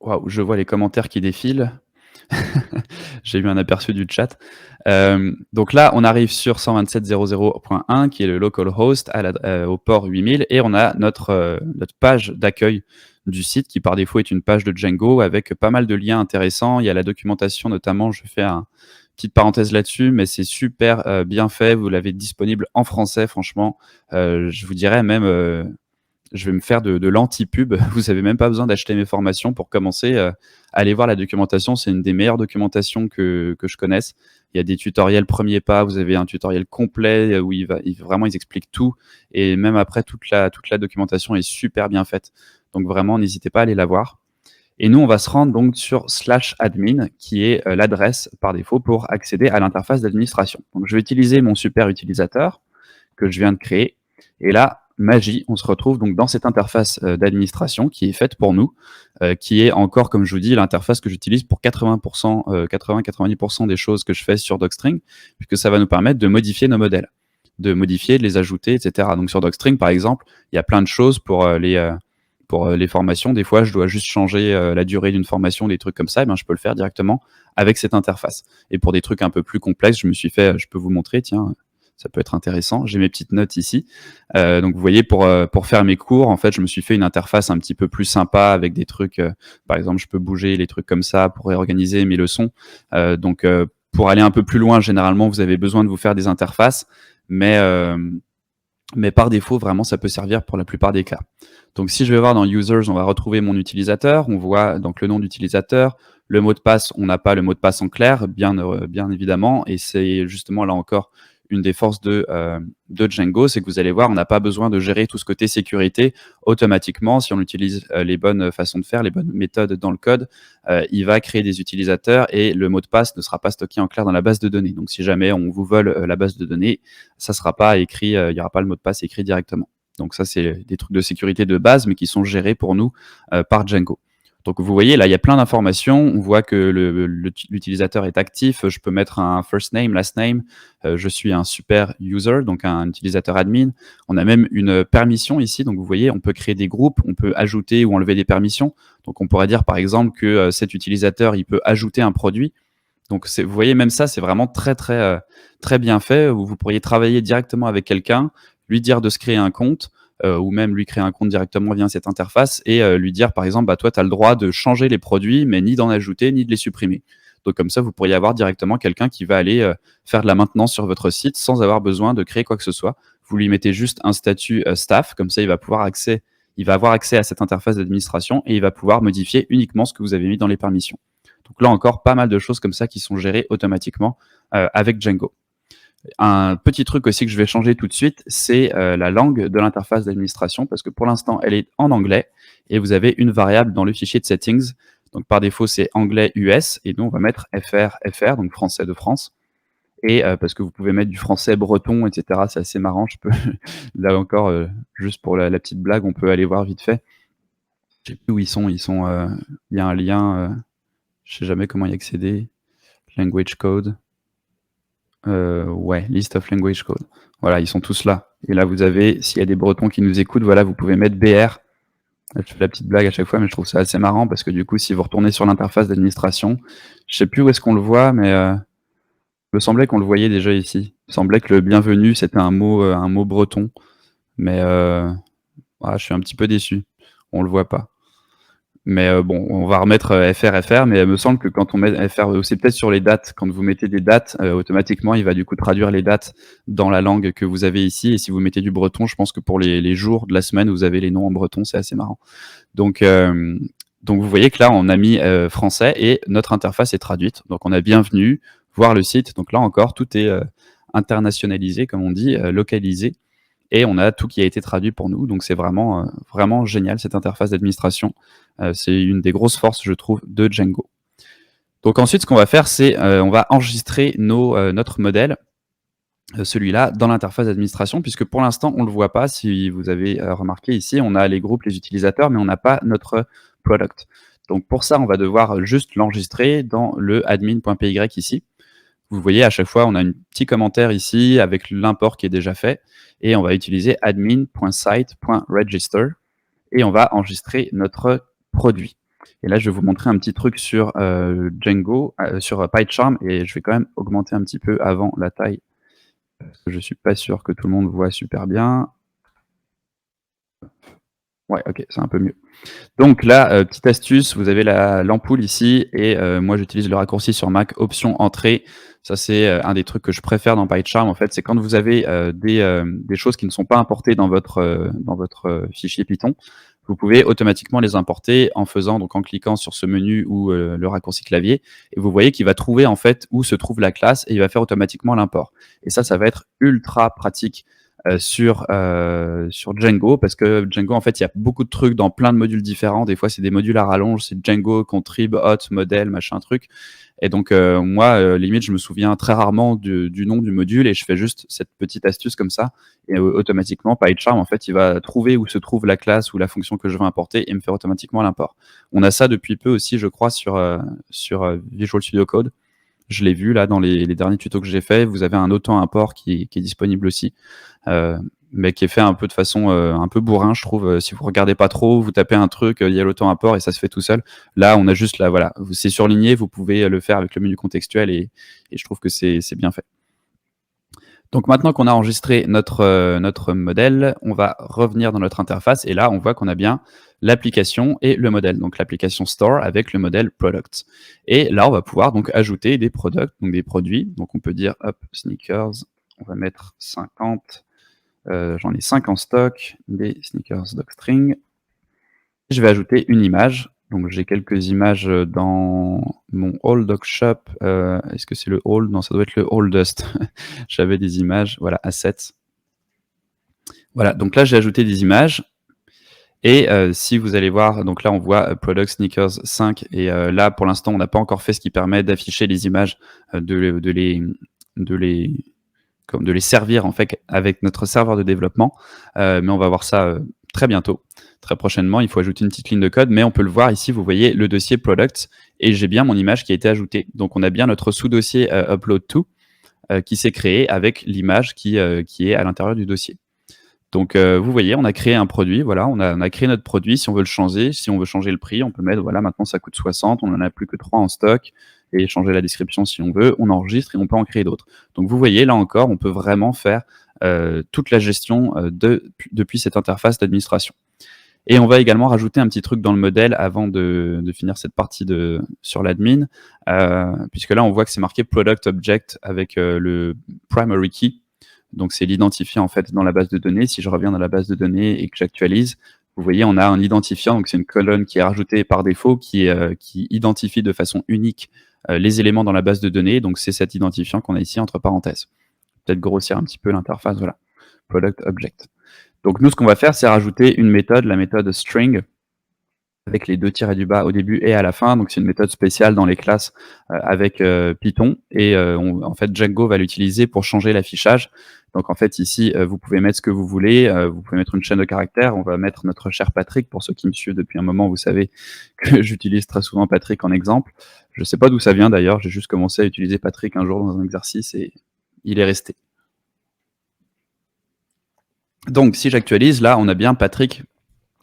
Waouh, je vois les commentaires qui défilent. J'ai eu un aperçu du chat. Donc là, on arrive sur 127.0.0.1 qui est le localhost au port 8000, et on a notre page d'accueil du site qui par défaut est une page de Django avec pas mal de liens intéressants. Il y a la documentation notamment, je fais une petite parenthèse là-dessus, mais c'est super bien fait. Vous l'avez disponible en français, franchement. Je vous dirais même... je vais me faire de l'anti-pub. Vous n'avez même pas besoin d'acheter mes formations pour commencer. Allez voir la documentation, c'est une des meilleures documentations que je connaisse. Il y a des tutoriels premiers pas, vous avez un tutoriel complet où vraiment ils expliquent tout, et même après toute la documentation est super bien faite. Donc vraiment, n'hésitez pas à aller la voir. Et nous, on va se rendre donc sur /admin, qui est l'adresse par défaut pour accéder à l'interface d'administration. Donc je vais utiliser mon super utilisateur que je viens de créer. Et là, magie, on se retrouve donc dans cette interface d'administration qui est faite pour nous, qui est encore, comme je vous dis, l'interface que j'utilise pour 80-90% des choses que je fais sur Docstring, puisque ça va nous permettre de modifier nos modèles, de modifier, de les ajouter, etc. Donc sur Docstring, par exemple, il y a plein de choses pour les formations. Des fois, je dois juste changer la durée d'une formation, des trucs comme ça, et bien, je peux le faire directement avec cette interface. Et pour des trucs un peu plus complexes, je peux vous montrer, tiens, ça peut être intéressant. J'ai mes petites notes ici. Donc vous voyez, pour faire mes cours, en fait, je me suis fait une interface un petit peu plus sympa avec des trucs, par exemple, je peux bouger les trucs comme ça pour réorganiser mes leçons. Donc pour aller un peu plus loin, généralement, vous avez besoin de vous faire des interfaces, mais par défaut, vraiment, ça peut servir pour la plupart des cas. Donc si je vais voir dans Users, on va retrouver mon utilisateur. On voit donc le nom d'utilisateur. Le mot de passe, on n'a pas le mot de passe en clair, bien évidemment, et c'est justement là encore une des forces de Django, c'est que vous allez voir, on n'a pas besoin de gérer tout ce côté sécurité automatiquement. Si on utilise les bonnes façons de faire, les bonnes méthodes dans le code, il va créer des utilisateurs et le mot de passe ne sera pas stocké en clair dans la base de données. Donc si jamais on vous vole la base de données, ça sera pas écrit, il n'y aura pas le mot de passe écrit directement. Donc ça, c'est des trucs de sécurité de base, mais qui sont gérés pour nous par Django. Donc vous voyez, là, il y a plein d'informations. On voit que l'utilisateur est actif. Je peux mettre un first name, last name. Je suis un super user, donc un utilisateur admin. On a même une permission ici. Donc vous voyez, on peut créer des groupes, on peut ajouter ou enlever des permissions. Donc on pourrait dire par exemple que cet utilisateur, il peut ajouter un produit. Donc vous voyez, même ça, c'est vraiment très, très, très bien fait. Vous pourriez travailler directement avec quelqu'un, lui dire de se créer un compte, ou même lui créer un compte directement via cette interface et lui dire par exemple, bah, toi tu as le droit de changer les produits, mais ni d'en ajouter ni de les supprimer. Donc comme ça, vous pourriez avoir directement quelqu'un qui va aller faire de la maintenance sur votre site sans avoir besoin de créer quoi que ce soit. Vous lui mettez juste un statut staff, comme ça il va avoir accès à cette interface d'administration et il va pouvoir modifier uniquement ce que vous avez mis dans les permissions. Donc là encore, pas mal de choses comme ça qui sont gérées automatiquement avec Django. Un petit truc aussi que je vais changer tout de suite, c'est la langue de l'interface d'administration, parce que pour l'instant, elle est en anglais, et vous avez une variable dans le fichier de settings. Donc par défaut, c'est anglais US, et nous, on va mettre FR, donc français de France. Et parce que vous pouvez mettre du français breton, etc. C'est assez marrant. Là encore, juste pour la petite blague, on peut aller voir vite fait. Je sais plus où ils sont. Il y a un lien, je sais jamais comment y accéder. Language code. Ouais, list of language code. Voilà, ils sont tous là. Et là, vous avez, s'il y a des Bretons qui nous écoutent, voilà, vous pouvez mettre BR. Là, je fais la petite blague à chaque fois, mais je trouve ça assez marrant parce que du coup, si vous retournez sur l'interface d'administration, je sais plus où est-ce qu'on le voit, mais il me semblait qu'on le voyait déjà ici. Il me semblait que le bienvenu, c'était un mot breton, mais je suis un petit peu déçu. On le voit pas. Mais bon, on va remettre FR, mais il me semble que quand on met FR, c'est peut-être sur les dates. Quand vous mettez des dates, automatiquement, il va du coup traduire les dates dans la langue que vous avez ici. Et si vous mettez du breton, je pense que pour les jours de la semaine, vous avez les noms en breton, c'est assez marrant. Donc vous voyez que là, on a mis français et notre interface est traduite. Donc on a bienvenue, voir le site. Donc là encore, tout est internationalisé, comme on dit, localisé. Et on a tout qui a été traduit pour nous. Donc c'est vraiment, vraiment génial, cette interface d'administration. C'est une des grosses forces, je trouve, de Django. Donc ensuite, ce qu'on va faire, c'est on va enregistrer notre modèle, celui-là, dans l'interface d'administration, puisque pour l'instant, on ne le voit pas. Si vous avez remarqué ici, on a les groupes, les utilisateurs, mais on n'a pas notre product. Donc pour ça, on va devoir juste l'enregistrer dans le admin.py ici. Vous voyez, à chaque fois, on a un petit commentaire ici avec l'import qui est déjà fait. Et on va utiliser admin.site.register et on va enregistrer notre produit. Et là, je vais vous montrer un petit truc sur Django, sur PyCharm, et je vais quand même augmenter un petit peu avant la taille, parce que je ne suis pas sûr que tout le monde voit super bien. Ouais, ok, c'est un peu mieux. Donc là, petite astuce, vous avez l'ampoule ici, et moi j'utilise le raccourci sur Mac, option entrée. Ça, c'est un des trucs que je préfère dans PyCharm, en fait, c'est quand vous avez des choses qui ne sont pas importées dans votre fichier Python, vous pouvez automatiquement les importer en cliquant sur ce menu ou le raccourci clavier, et vous voyez qu'il va trouver en fait où se trouve la classe, et il va faire automatiquement l'import. Et ça va être ultra pratique sur Django, parce que Django, en fait, il y a beaucoup de trucs dans plein de modules différents. Des fois, c'est des modules à rallonge, c'est Django, contrib, hot, modèle, machin truc. Et donc, moi, limite, je me souviens très rarement du nom du module, et je fais juste cette petite astuce comme ça. Et automatiquement, PyCharm, en fait, il va trouver où se trouve la classe ou la fonction que je veux importer et me faire automatiquement l'import. On a ça depuis peu aussi, je crois, sur Visual Studio Code. Je l'ai vu là dans les derniers tutos que j'ai fait. Vous avez un auto-import qui est disponible aussi, mais qui est fait un peu de façon un peu bourrin, je trouve. Si vous regardez pas trop, vous tapez un truc, il y a l'auto-import et ça se fait tout seul. Là, on a juste là, voilà, c'est surligné. Vous pouvez le faire avec le menu contextuel et je trouve que c'est bien fait. Donc maintenant qu'on a enregistré notre modèle, on va revenir dans notre interface et là, on voit qu'on a bien l'application et le modèle. Donc l'application Store avec le modèle Product. Et là, on va pouvoir donc ajouter des products, donc des produits. Donc on peut dire, hop, sneakers, on va mettre 50. J'en ai 5 en stock, des sneakers docstring. Je vais ajouter une image. Donc j'ai quelques images dans mon All Dog Shop. Est-ce que c'est le All? Non, ça doit être le Oldest. J'avais des images, voilà, assets. Voilà, donc là j'ai ajouté des images. Et si vous allez voir, donc là on voit Product Sneakers 5. Et là pour l'instant on n'a pas encore fait ce qui permet d'afficher les images, de les servir en fait avec notre serveur de développement. Mais on va voir ça très bientôt. Très prochainement, il faut ajouter une petite ligne de code, mais on peut le voir ici, vous voyez le dossier Products, et j'ai bien mon image qui a été ajoutée. Donc on a bien notre sous-dossier Upload To qui s'est créé avec l'image qui est à l'intérieur du dossier. Donc vous voyez, on a créé un produit, voilà, on a créé notre produit. Si on veut le changer, si on veut changer le prix, on peut mettre, voilà, maintenant ça coûte 60, on n'en a plus que 3 en stock, et changer la description si on veut, on enregistre et on peut en créer d'autres. Donc vous voyez, là encore, on peut vraiment faire toute la gestion depuis cette interface d'administration. Et on va également rajouter un petit truc dans le modèle avant de finir cette partie sur l'admin, puisque là on voit que c'est marqué Product Object avec le primary key. Donc c'est l'identifiant en fait dans la base de données. Si je reviens dans la base de données et que j'actualise, vous voyez on a un identifiant, donc c'est une colonne qui est rajoutée par défaut, qui identifie de façon unique les éléments dans la base de données. Donc c'est cet identifiant qu'on a ici entre parenthèses. Peut-être grossir un petit peu l'interface, voilà, Product Object. Donc nous, ce qu'on va faire, c'est rajouter une méthode, la méthode string, avec les 2 tirets du bas au début et à la fin. Donc c'est une méthode spéciale dans les classes avec Python. Et en fait, Django va l'utiliser pour changer l'affichage. Donc en fait, ici, vous pouvez mettre ce que vous voulez. Vous pouvez mettre une chaîne de caractères. On va mettre notre cher Patrick. Pour ceux qui me suivent depuis un moment, vous savez que j'utilise très souvent Patrick en exemple. Je ne sais pas d'où ça vient d'ailleurs. J'ai juste commencé à utiliser Patrick un jour dans un exercice et il est resté. Donc, si j'actualise, là, on a bien Patrick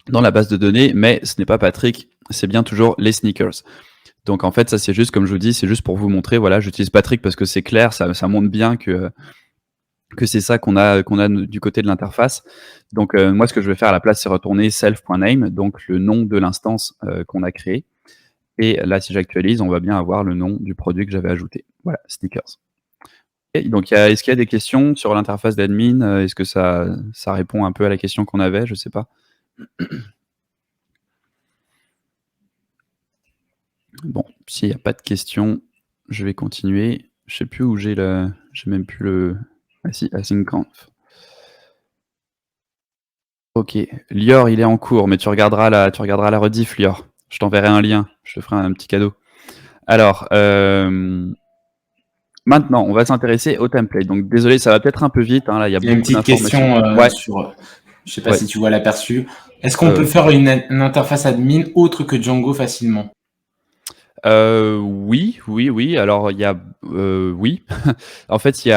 dans la base de données, mais ce n'est pas Patrick, c'est bien toujours les sneakers. Donc, en fait, ça, c'est juste, comme je vous dis, c'est juste pour vous montrer, voilà, j'utilise Patrick parce que c'est clair, ça montre bien que que c'est ça qu'on a du côté de l'interface. Donc, moi, ce que je vais faire à la place, c'est retourner self.name, donc le nom de l'instance qu'on a créée. Et là, si j'actualise, on va bien avoir le nom du produit que j'avais ajouté. Voilà, Sneakers. Et donc, est-ce qu'il y a des questions sur l'interface d'admin? Est-ce que ça répond un peu à la question qu'on avait? Je sais pas. Bon, s'il n'y a pas de questions, je vais continuer. Je sais plus où j'ai même plus le. Ah si, AsyncConf. Ok, Lior, il est en cours, mais tu regarderas la rediff, Lior. Je t'enverrai un lien, je te ferai un petit cadeau. Alors, maintenant, on va s'intéresser au template. Donc, désolé, ça va peut-être un peu vite. Là, il y a Il y a une beaucoup petite d'informations. question Ouais, sur, je sais pas ouais. si tu vois l'aperçu. Est-ce qu'on peut faire une interface admin autre que Django facilement? Oui. Alors, oui. En fait, il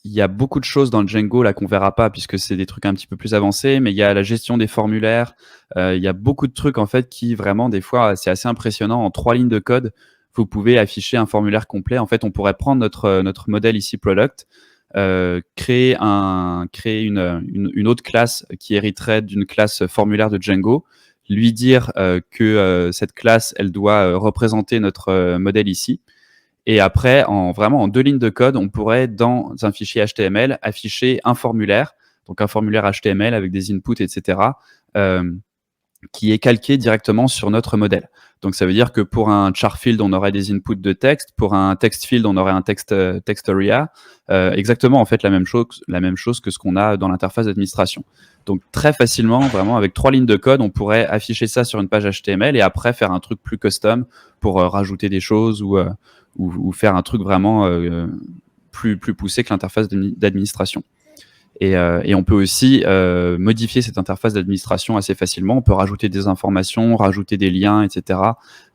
y a beaucoup de choses dans le Django là qu'on verra pas puisque c'est des trucs un petit peu plus avancés, mais il y a la gestion des formulaires. Il y a beaucoup de trucs en fait qui vraiment des fois c'est assez impressionnant. En 3 lignes de code, vous pouvez afficher un formulaire complet. En fait, on pourrait prendre notre modèle ici product, créer une autre classe qui hériterait d'une classe formulaire de Django, lui dire que cette classe elle doit représenter notre modèle ici. Et après, vraiment en 2 lignes de code, on pourrait, dans un fichier HTML, afficher un formulaire, donc un formulaire HTML avec des inputs, etc., qui est calqué directement sur notre modèle. Donc ça veut dire que pour un char field, on aurait des inputs de texte, pour un text field, on aurait un text area, exactement en fait la même chose que ce qu'on a dans l'interface d'administration. Donc très facilement, vraiment avec 3 lignes de code, on pourrait afficher ça sur une page HTML et après faire un truc plus custom pour rajouter des choses ou faire un truc vraiment plus poussé que l'interface d'administration. Et on peut aussi modifier cette interface d'administration assez facilement. On peut rajouter des informations, rajouter des liens, etc.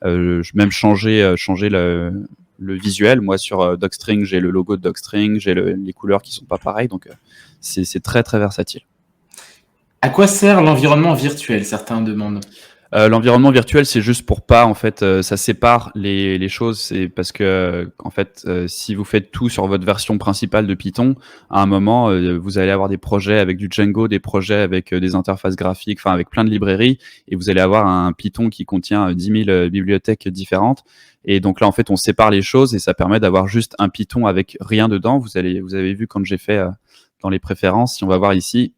Même changer le visuel. Moi, sur Docstring, j'ai le logo de Docstring, j'ai les couleurs qui sont pas pareilles. Donc, c'est très, très versatile. À quoi sert l'environnement virtuel? Certains demandent. L'environnement virtuel, c'est juste pour pas, en fait, ça sépare les choses. C'est parce que, en fait, si vous faites tout sur votre version principale de Python, à un moment, vous allez avoir des projets avec du Django, des projets avec des interfaces graphiques, enfin avec plein de librairies, et vous allez avoir un Python qui contient 10 000 bibliothèques différentes. Et donc là, en fait, on sépare les choses et ça permet d'avoir juste un Python avec rien dedans. Vous avez vu quand j'ai fait dans les préférences, si on va voir ici,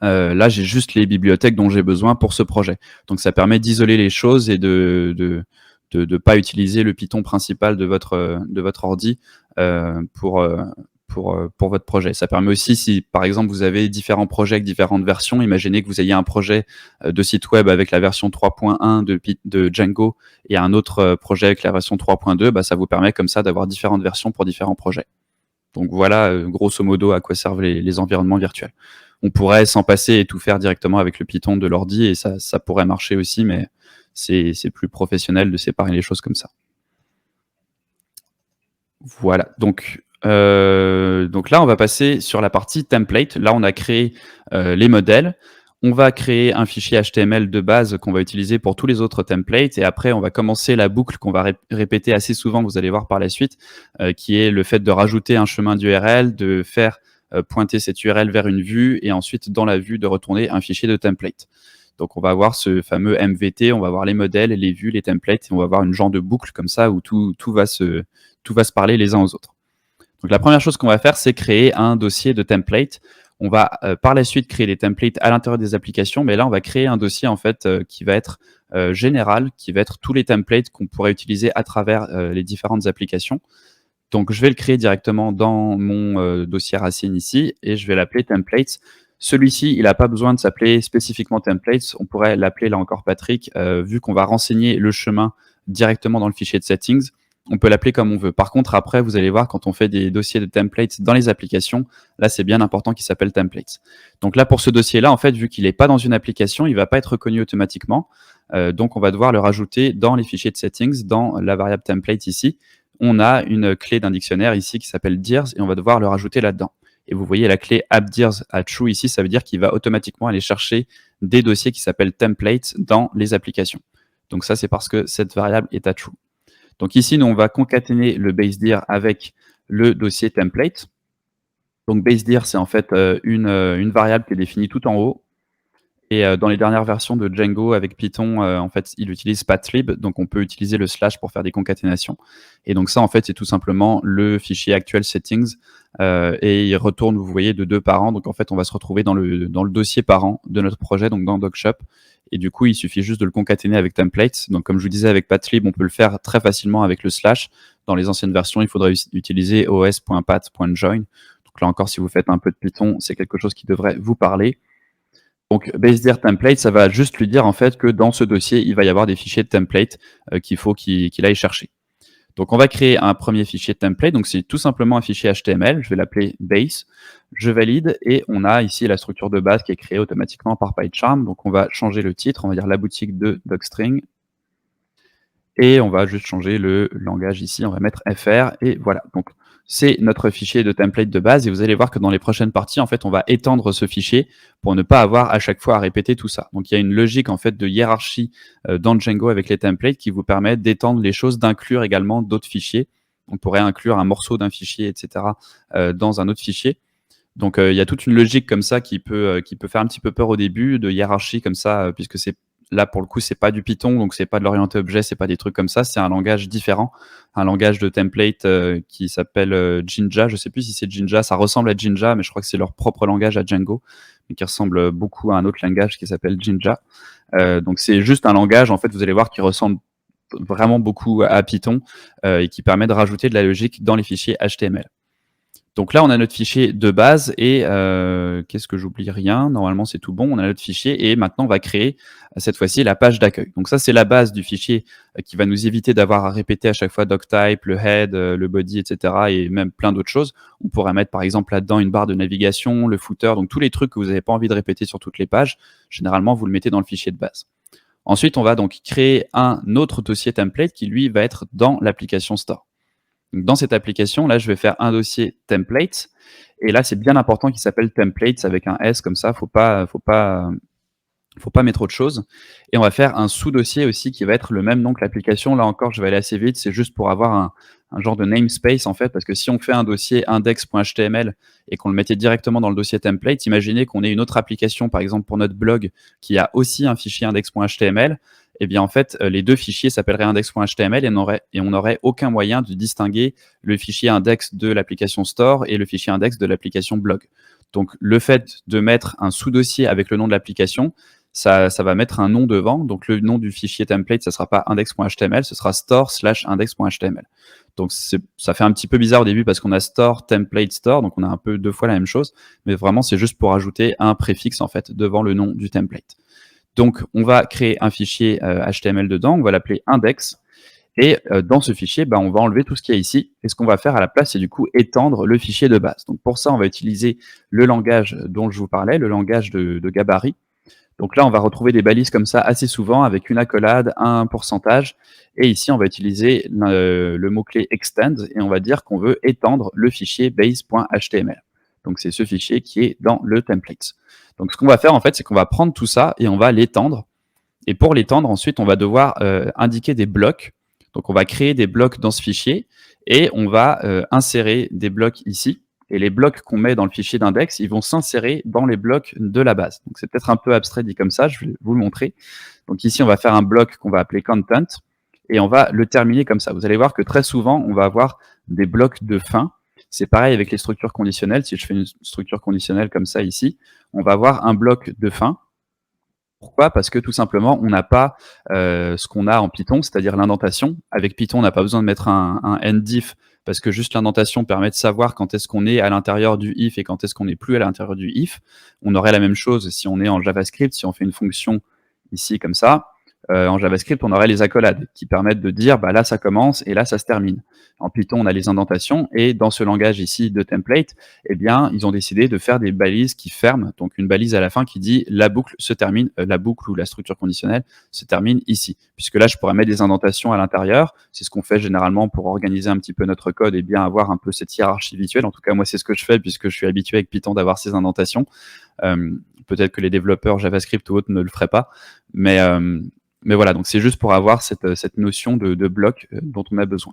là, j'ai juste les bibliothèques dont j'ai besoin pour ce projet. Donc, ça permet d'isoler les choses et de pas utiliser le Python principal de votre ordi pour votre projet. Ça permet aussi, si par exemple vous avez différents projets avec différentes versions, imaginez que vous ayez un projet de site web avec la version 3.1 de Django et un autre projet avec la version 3.2, bah, ça vous permet comme ça d'avoir différentes versions pour différents projets. Donc voilà, grosso modo, à quoi servent les environnements virtuels. On pourrait s'en passer et tout faire directement avec le Python de l'ordi, et ça pourrait marcher aussi, mais c'est plus professionnel de séparer les choses comme ça. Voilà, donc là, on va passer sur la partie template. Là, on a créé les modèles. On va créer un fichier HTML de base qu'on va utiliser pour tous les autres templates. Et après, on va commencer la boucle qu'on va répéter assez souvent, vous allez voir par la suite, qui est le fait de rajouter un chemin d'URL, de faire pointer cette URL vers une vue, et ensuite, dans la vue, de retourner un fichier de template. Donc, on va avoir ce fameux MVT, on va voir les modèles, les vues, les templates, et on va avoir une genre de boucle comme ça où tout va se parler les uns aux autres. Donc, la première chose qu'on va faire, c'est créer un dossier de template. On va par la suite créer des templates à l'intérieur des applications, mais là, on va créer un dossier en fait qui va être général, qui va être tous les templates qu'on pourrait utiliser à travers les différentes applications. Donc, je vais le créer directement dans mon dossier Racine ici et je vais l'appeler templates. Celui-ci, il n'a pas besoin de s'appeler spécifiquement templates. On pourrait l'appeler là encore Patrick, vu qu'on va renseigner le chemin directement dans le fichier de settings. On peut l'appeler comme on veut. Par contre, après, vous allez voir, quand on fait des dossiers de templates dans les applications, là, c'est bien important qu'il s'appelle templates. Donc là, pour ce dossier-là, en fait, vu qu'il n'est pas dans une application, il ne va pas être reconnu automatiquement. Donc, on va devoir le rajouter dans les fichiers de settings, dans la variable template ici. On a une clé d'un dictionnaire ici qui s'appelle dirs et on va devoir le rajouter là-dedans. Et vous voyez la clé appdirs à true ici, ça veut dire qu'il va automatiquement aller chercher des dossiers qui s'appellent templates dans les applications. Donc ça, c'est parce que cette variable est à true. Donc ici, nous, on va concaténer le base dir avec le dossier template. Donc baseDir, c'est en fait une variable qui est définie tout en haut. Et dans les dernières versions de Django avec Python, en fait, il utilise pathlib, donc on peut utiliser le slash pour faire des concaténations. Et donc ça, en fait, c'est tout simplement le fichier actual settings, et il retourne, vous voyez, de 2 parents. Donc en fait, on va se retrouver dans le dossier parent de notre projet, donc dans DocShop. Et du coup, il suffit juste de le concaténer avec templates. Donc comme je vous disais, avec pathlib, on peut le faire très facilement avec le slash. Dans les anciennes versions, il faudrait utiliser os.pat.join. Donc là encore, si vous faites un peu de Python, c'est quelque chose qui devrait vous parler. Donc basedir template, ça va juste lui dire en fait que dans ce dossier, il va y avoir des fichiers de template qu'il faut qu'il aille chercher. Donc on va créer un premier fichier de template, donc c'est tout simplement un fichier HTML, je vais l'appeler base, je valide, et on a ici la structure de base qui est créée automatiquement par PyCharm. Donc on va changer le titre, on va dire la boutique de docstring, et on va juste changer le langage ici, on va mettre fr, et voilà. Donc c'est notre fichier de template de base, et vous allez voir que dans les prochaines parties, en fait, on va étendre ce fichier pour ne pas avoir à chaque fois à répéter tout ça. Donc il y a une logique en fait de hiérarchie dans Django avec les templates qui vous permet d'étendre les choses, d'inclure également d'autres fichiers. On pourrait inclure un morceau d'un fichier, etc., dans un autre fichier. Donc il y a toute une logique comme ça qui peut faire un petit peu peur au début, de hiérarchie comme ça, puisque c'est là pour le coup c'est pas du Python, donc c'est pas de l'orienté objet, c'est pas des trucs comme ça, c'est un langage différent, un langage de template qui s'appelle Jinja. Je sais plus si c'est Jinja, ça ressemble à Jinja, mais je crois que c'est leur propre langage à Django, mais qui ressemble beaucoup à un autre langage qui s'appelle Jinja. Donc c'est juste un langage, en fait, vous allez voir, qui ressemble vraiment beaucoup à Python et qui permet de rajouter de la logique dans les fichiers HTML. Donc là, on a notre fichier de base et qu'est-ce que j'oublie? Rien. Normalement, c'est tout bon. On a notre fichier et maintenant, on va créer cette fois-ci la page d'accueil. Donc ça, c'est la base du fichier qui va nous éviter d'avoir à répéter à chaque fois doctype, le head, le body, etc. et même plein d'autres choses. On pourrait mettre par exemple là-dedans une barre de navigation, le footer, donc tous les trucs que vous n'avez pas envie de répéter sur toutes les pages. Généralement, vous le mettez dans le fichier de base. Ensuite, on va donc créer un autre dossier template qui, lui, va être dans l'application store. Donc dans cette application, là, je vais faire un dossier template. Et là, c'est bien important qu'il s'appelle templates avec un S comme ça. Faut pas mettre autre chose. Et on va faire un sous-dossier aussi qui va être le même nom que l'application. Là encore, je vais aller assez vite. C'est juste pour avoir un genre de namespace en fait. Parce que si on fait un dossier index.html et qu'on le mettait directement dans le dossier template, imaginez qu'on ait une autre application, par exemple pour notre blog, qui a aussi un fichier index.html. Eh bien, en fait, les deux fichiers s'appelleraient index.html et on n'aurait aucun moyen de distinguer le fichier index de l'application store et le fichier index de l'application blog. Donc, le fait de mettre un sous-dossier avec le nom de l'application, ça va mettre un nom devant. Donc, le nom du fichier template, ça ne sera pas index.html, ce sera store/index.html. Donc, ça fait un petit peu bizarre au début parce qu'on a store, template, store. Donc, on a un peu deux fois la même chose. Mais vraiment, c'est juste pour ajouter un préfixe, en fait, devant le nom du template. Donc, on va créer un fichier HTML dedans, on va l'appeler index, et dans ce fichier, on va enlever tout ce qu'il y a ici, et ce qu'on va faire à la place, c'est du coup étendre le fichier de base. Donc pour ça, on va utiliser le langage dont je vous parlais, le langage de gabarit. Donc là, on va retrouver des balises comme ça assez souvent, avec une accolade, un pourcentage, et ici, on va utiliser le mot-clé extend, et on va dire qu'on veut étendre le fichier base.html. Donc c'est ce fichier qui est dans le template. Donc ce qu'on va faire en fait, c'est qu'on va prendre tout ça et on va l'étendre. Et pour l'étendre, ensuite, on va devoir indiquer des blocs. Donc on va créer des blocs dans ce fichier et on va insérer des blocs ici. Et les blocs qu'on met dans le fichier d'index, ils vont s'insérer dans les blocs de la base. Donc c'est peut-être un peu abstrait dit comme ça, je vais vous le montrer. Donc ici, on va faire un bloc qu'on va appeler content et on va le terminer comme ça. Vous allez voir que très souvent, on va avoir des blocs de fin. C'est pareil avec les structures conditionnelles. Si je fais une structure conditionnelle comme ça ici, on va avoir un bloc de fin. Pourquoi? Parce que tout simplement, on n'a pas ce qu'on a en Python, c'est-à-dire l'indentation. Avec Python, on n'a pas besoin de mettre un endif parce que juste l'indentation permet de savoir quand est-ce qu'on est à l'intérieur du if et quand est-ce qu'on n'est plus à l'intérieur du if. On aurait la même chose si on est en JavaScript, si on fait une fonction ici comme ça. En JavaScript, on aurait les accolades qui permettent de dire là ça commence et là ça se termine. En Python, on a les indentations et dans ce langage ici de template, eh bien, ils ont décidé de faire des balises qui ferment, donc une balise à la fin qui dit la boucle se termine, la boucle ou la structure conditionnelle se termine ici. Puisque là, je pourrais mettre des indentations à l'intérieur. C'est ce qu'on fait généralement pour organiser un petit peu notre code et bien avoir un peu cette hiérarchie visuelle. En tout cas, moi, c'est ce que je fais puisque je suis habitué avec Python d'avoir ces indentations. Peut-être que les développeurs JavaScript ou autres ne le feraient pas, mais voilà, donc c'est juste pour avoir cette notion de bloc dont on a besoin.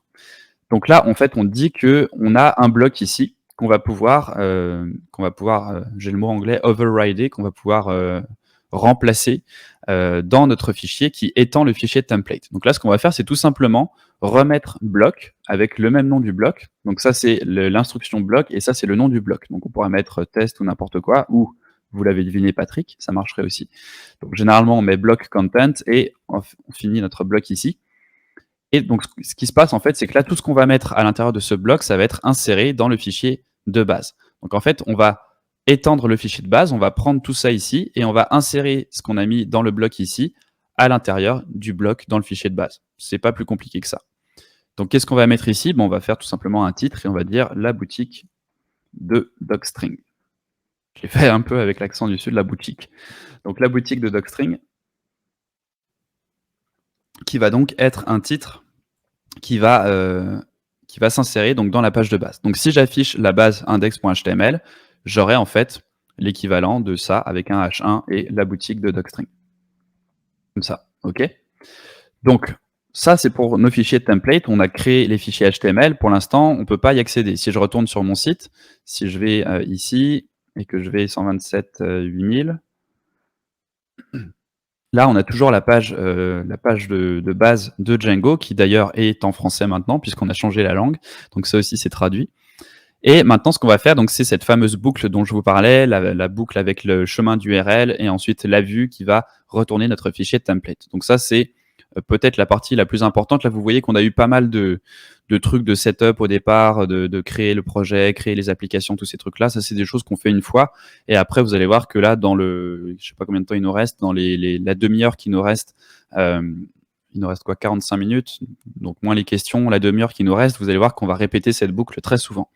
Donc là, en fait, on dit qu'on a un bloc ici qu'on va pouvoir, j'ai le mot anglais, overrider, qu'on va pouvoir remplacer dans notre fichier qui étend le fichier template. Donc là, ce qu'on va faire, c'est tout simplement remettre bloc avec le même nom du bloc. Donc ça, c'est l'instruction bloc et ça, c'est le nom du bloc. Donc on pourra mettre test ou n'importe quoi, ou vous l'avez deviné, Patrick, ça marcherait aussi. Donc généralement, on met bloc content et on finit notre bloc ici. Et donc, ce qui se passe, en fait, c'est que là, tout ce qu'on va mettre à l'intérieur de ce bloc, ça va être inséré dans le fichier de base. Donc, en fait, on va étendre le fichier de base, on va prendre tout ça ici et on va insérer ce qu'on a mis dans le bloc ici à l'intérieur du bloc dans le fichier de base. C'est pas plus compliqué que ça. Donc, qu'est-ce qu'on va mettre ici? On va faire tout simplement un titre et on va dire la boutique de Docstring. Je l'ai fait un peu avec l'accent du sud, la boutique. Donc, la boutique de Docstring, qui va donc être un titre qui va s'insérer donc dans la page de base. Donc si j'affiche la base index.html, j'aurai en fait l'équivalent de ça avec un H1 et la boutique de Docstring. Comme ça, ok? Donc ça, c'est pour nos fichiers de template. On a créé les fichiers HTML. Pour l'instant, on ne peut pas y accéder. Si je retourne sur mon site, si je vais ici et que je vais 127.8000, là, on a toujours la page de base de Django, qui d'ailleurs est en français maintenant, puisqu'on a changé la langue. Donc ça aussi, c'est traduit. Et maintenant, ce qu'on va faire, donc, c'est cette fameuse boucle dont je vous parlais, la boucle avec le chemin d'URL et ensuite la vue qui va retourner notre fichier de template. Donc ça, c'est peut-être la partie la plus importante. Là, vous voyez qu'on a eu pas mal de trucs de setup au départ, de créer le projet, créer les applications, tous ces trucs-là. Ça, c'est des choses qu'on fait une fois. Et après, vous allez voir que là, je sais pas combien de temps il nous reste, dans la demi-heure qui nous reste, il nous reste quoi, 45 minutes, donc moins les questions, la demi-heure qui nous reste, vous allez voir qu'on va répéter cette boucle très souvent.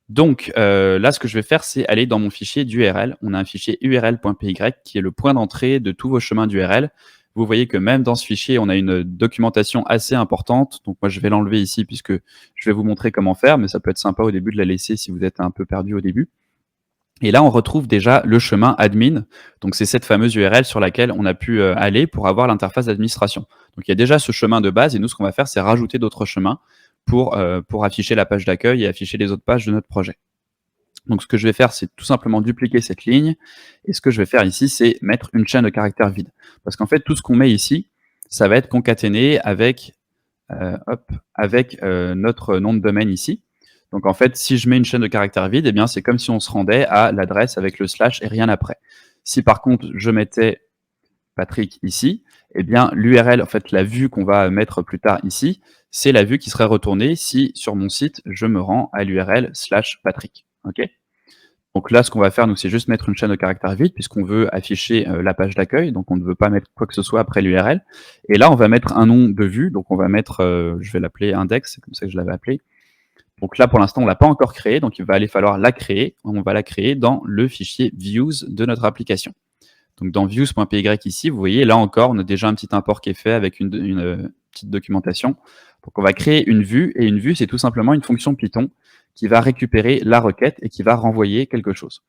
Donc là, ce que je vais faire, c'est aller dans mon fichier d'URL. On a un fichier url.py qui est le point d'entrée de tous vos chemins d'URL. Vous voyez que même dans ce fichier, on a une documentation assez importante. Donc moi, je vais l'enlever ici puisque je vais vous montrer comment faire, mais ça peut être sympa au début de la laisser si vous êtes un peu perdu au début. Et là, on retrouve déjà le chemin admin. Donc c'est cette fameuse URL sur laquelle on a pu aller pour avoir l'interface d'administration. Donc il y a déjà ce chemin de base et nous, ce qu'on va faire, c'est rajouter d'autres chemins pour afficher la page d'accueil et afficher les autres pages de notre projet. Donc ce que je vais faire, c'est tout simplement dupliquer cette ligne. Et ce que je vais faire ici, c'est mettre une chaîne de caractères vide. Parce qu'en fait, tout ce qu'on met ici, ça va être concaténé avec, notre nom de domaine ici. Donc en fait, si je mets une chaîne de caractères vide, eh bien c'est comme si on se rendait à l'adresse avec le slash et rien après. Si par contre je mettais Patrick ici, eh bien l'URL, en fait la vue qu'on va mettre plus tard ici, c'est la vue qui serait retournée si sur mon site je me rends à l'URL /Patrick. Ok. Donc là, ce qu'on va faire, nous, c'est juste mettre une chaîne de caractères vide puisqu'on veut afficher la page d'accueil, donc on ne veut pas mettre quoi que ce soit après l'URL. Et là, on va mettre un nom de vue, donc on va mettre, je vais l'appeler index, c'est comme ça que je l'avais appelé. Donc là, pour l'instant, on l'a pas encore créé, donc il va aller falloir la créer. On va la créer dans le fichier views de notre application. Donc dans views.py ici, vous voyez, là encore, on a déjà un petit import qui est fait avec une petite documentation. Donc on va créer une vue, et une vue, c'est tout simplement une fonction Python qui va récupérer la requête et qui va renvoyer quelque chose.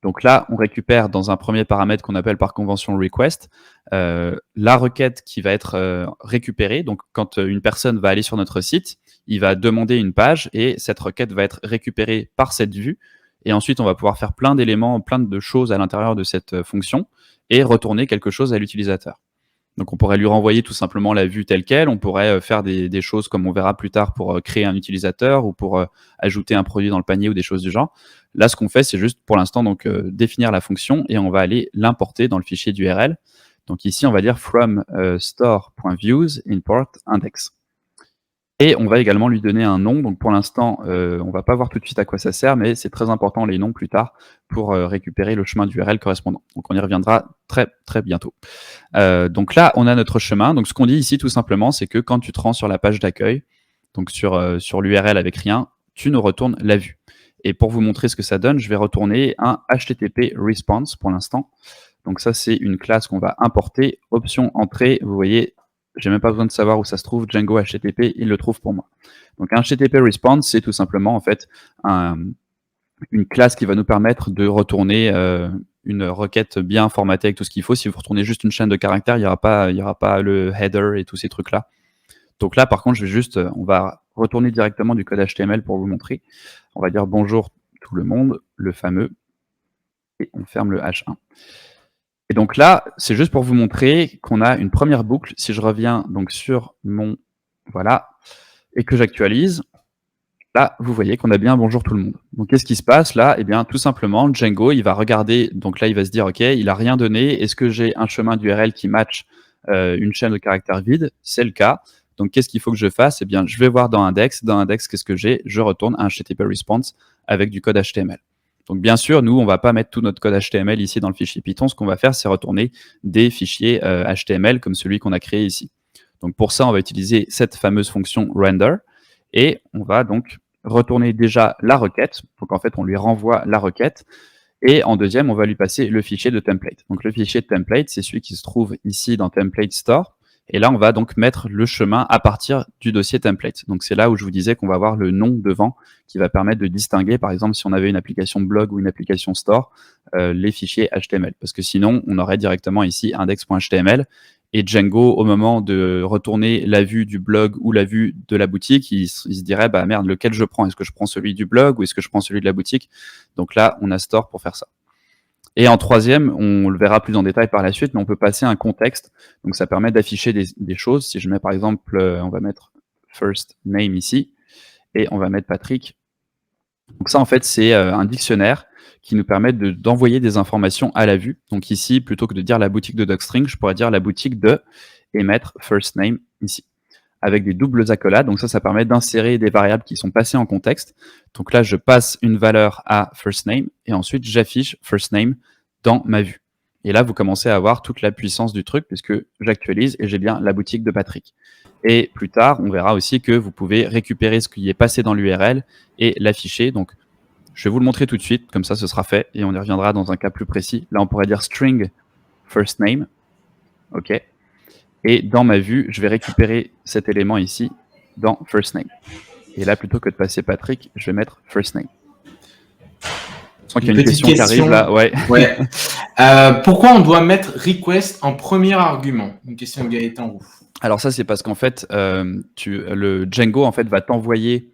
Donc là, on récupère dans un premier paramètre qu'on appelle par convention request, la requête qui va être récupérée. Donc quand une personne va aller sur notre site, il va demander une page et cette requête va être récupérée par cette vue. Et ensuite, on va pouvoir faire plein d'éléments, plein de choses à l'intérieur de cette fonction et retourner quelque chose à l'utilisateur. Donc on pourrait lui renvoyer tout simplement la vue telle quelle, on pourrait faire des choses comme on verra plus tard pour créer un utilisateur ou pour ajouter un produit dans le panier ou des choses du genre. Là, ce qu'on fait, c'est juste pour l'instant donc définir la fonction et on va aller l'importer dans le fichier d'URL. Donc ici, on va dire from store.views import index. Et on va également lui donner un nom. Donc pour l'instant, on va pas voir tout de suite à quoi ça sert, mais c'est très important les noms plus tard pour récupérer le chemin d'URL correspondant. Donc on y reviendra très très bientôt. Donc là, on a notre chemin. Donc ce qu'on dit ici tout simplement, c'est que quand tu te rends sur la page d'accueil, donc sur l'URL avec rien, tu nous retournes la vue. Et pour vous montrer ce que ça donne, je vais retourner un HTTP response pour l'instant. Donc ça, c'est une classe qu'on va importer. Option entrée, vous voyez, j'ai même pas besoin de savoir où ça se trouve. Django HTTP, il le trouve pour moi. Donc un HTTP response, c'est tout simplement en fait une classe qui va nous permettre de retourner une requête bien formatée avec tout ce qu'il faut. Si vous retournez juste une chaîne de caractères, il y aura pas le header et tous ces trucs-là. Donc là, par contre, je vais juste, on va retourner directement du code HTML pour vous montrer. On va dire bonjour tout le monde, le fameux, et on ferme le H1. Et donc là, c'est juste pour vous montrer qu'on a une première boucle. Si je reviens donc sur mon, voilà, et que j'actualise, là, vous voyez qu'on a bien bonjour tout le monde. Donc qu'est-ce qui se passe là? Eh bien, tout simplement, Django, il va regarder, donc là, il va se dire, OK, il a rien donné. Est-ce que j'ai un chemin d'URL qui match une chaîne de caractères vide? C'est le cas. Donc qu'est-ce qu'il faut que je fasse? Eh bien, je vais voir dans index. Dans index, qu'est-ce que j'ai? Je retourne un HTTP response avec du code HTML. Donc bien sûr, nous, on va pas mettre tout notre code HTML ici dans le fichier Python. Ce qu'on va faire, c'est retourner des fichiers HTML comme celui qu'on a créé ici. Donc pour ça, on va utiliser cette fameuse fonction render et on va donc retourner déjà la requête. Donc en fait, on lui renvoie la requête. Et en deuxième, on va lui passer le fichier de template. Donc le fichier de template, c'est celui qui se trouve ici dans Template Store. Et là, on va donc mettre le chemin à partir du dossier template. Donc c'est là où je vous disais qu'on va avoir le nom devant qui va permettre de distinguer, par exemple, si on avait une application blog ou une application store, les fichiers HTML. Parce que sinon, on aurait directement ici index.html. Et Django, au moment de retourner la vue du blog ou la vue de la boutique, il se dirait, bah merde, lequel je prends? Est-ce que je prends celui du blog ou est-ce que je prends celui de la boutique? Donc là, on a store pour faire ça. Et en troisième, on le verra plus en détail par la suite, mais on peut passer un contexte. Donc ça permet d'afficher des choses. Si je mets par exemple, on va mettre first name ici, et on va mettre Patrick. Donc ça, en fait, c'est un dictionnaire qui nous permet d'envoyer des informations à la vue. Donc ici, plutôt que de dire la boutique de Docstring, je pourrais dire la boutique de, et mettre first name ici, avec des doubles accolades. Donc ça permet d'insérer des variables qui sont passées en contexte. Donc là, je passe une valeur à first name et ensuite j'affiche first name dans ma vue. Et là, vous commencez à avoir toute la puissance du truc puisque j'actualise et j'ai bien la boutique de Patrick. Et plus tard, on verra aussi que vous pouvez récupérer ce qui est passé dans l'URL et l'afficher. Donc, je vais vous le montrer tout de suite, comme ça ce sera fait et on y reviendra dans un cas plus précis. Là, on pourrait dire string first name. OK. Et dans ma vue, je vais récupérer cet élément ici dans first name. Et là, plutôt que de passer Patrick, je vais mettre first name. Je sens qu'il y a une question qui arrive là. Ouais. Pourquoi on doit mettre request en premier argument? Une question de Gaëtan Roux. Alors ça, c'est parce qu'en fait, le Django en fait, va t'envoyer,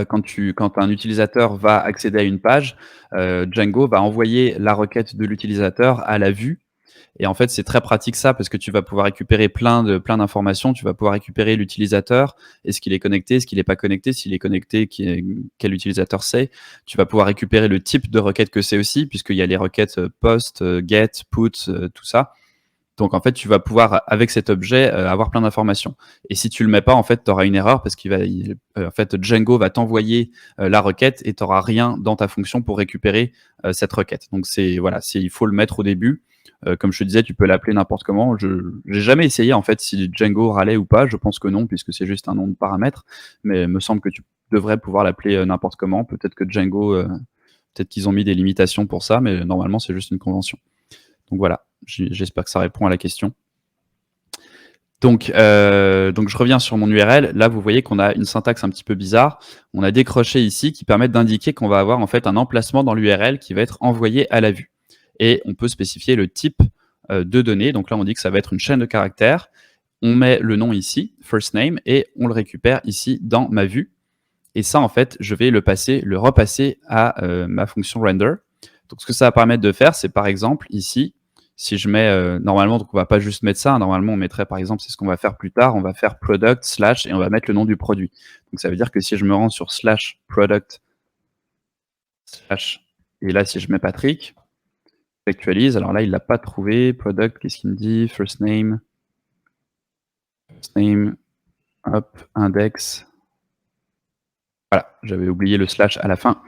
quand un utilisateur va accéder à une page, Django va envoyer la requête de l'utilisateur à la vue. Et en fait, c'est très pratique ça parce que tu vas pouvoir récupérer plein d'informations. Tu vas pouvoir récupérer l'utilisateur. Est-ce qu'il est connecté? Est-ce qu'il n'est pas connecté? S'il est connecté, quel utilisateur c'est? Tu vas pouvoir récupérer le type de requête que c'est aussi, puisqu'il y a les requêtes post, get, put, tout ça. Donc en fait, tu vas pouvoir, avec cet objet, avoir plein d'informations. Et si tu le mets pas, en fait, tu auras une erreur parce en fait, Django va t'envoyer la requête et tu n'auras rien dans ta fonction pour récupérer cette requête. Donc il faut le mettre au début. Comme je te disais, tu peux l'appeler n'importe comment. Je n'ai jamais essayé en fait si Django râlait ou pas. Je pense que non, puisque c'est juste un nom de paramètre. Mais il me semble que tu devrais pouvoir l'appeler n'importe comment. Peut-être que Django, peut-être qu'ils ont mis des limitations pour ça, mais normalement c'est juste une convention. Donc voilà, j'espère que ça répond à la question. Donc je reviens sur mon URL. Là, vous voyez qu'on a une syntaxe un petit peu bizarre. On a des crochets ici qui permettent d'indiquer qu'on va avoir en fait un emplacement dans l'URL qui va être envoyé à la vue. Et on peut spécifier le type de données. Donc là, on dit que ça va être une chaîne de caractères. On met le nom ici, first name, et on le récupère ici dans ma vue. Et ça, en fait, je vais le repasser à ma fonction render. Donc ce que ça va permettre de faire, c'est par exemple ici, si je mets, normalement, donc on va pas juste mettre ça, normalement on mettrait par exemple, c'est ce qu'on va faire plus tard, on va faire product / et on va mettre le nom du produit. Donc ça veut dire que si je me rends sur /product / et là si je mets Patrick, j'actualise, alors là il l'a pas trouvé, product, qu'est-ce qu'il me dit, first name, hop, index, voilà, j'avais oublié le / à la fin.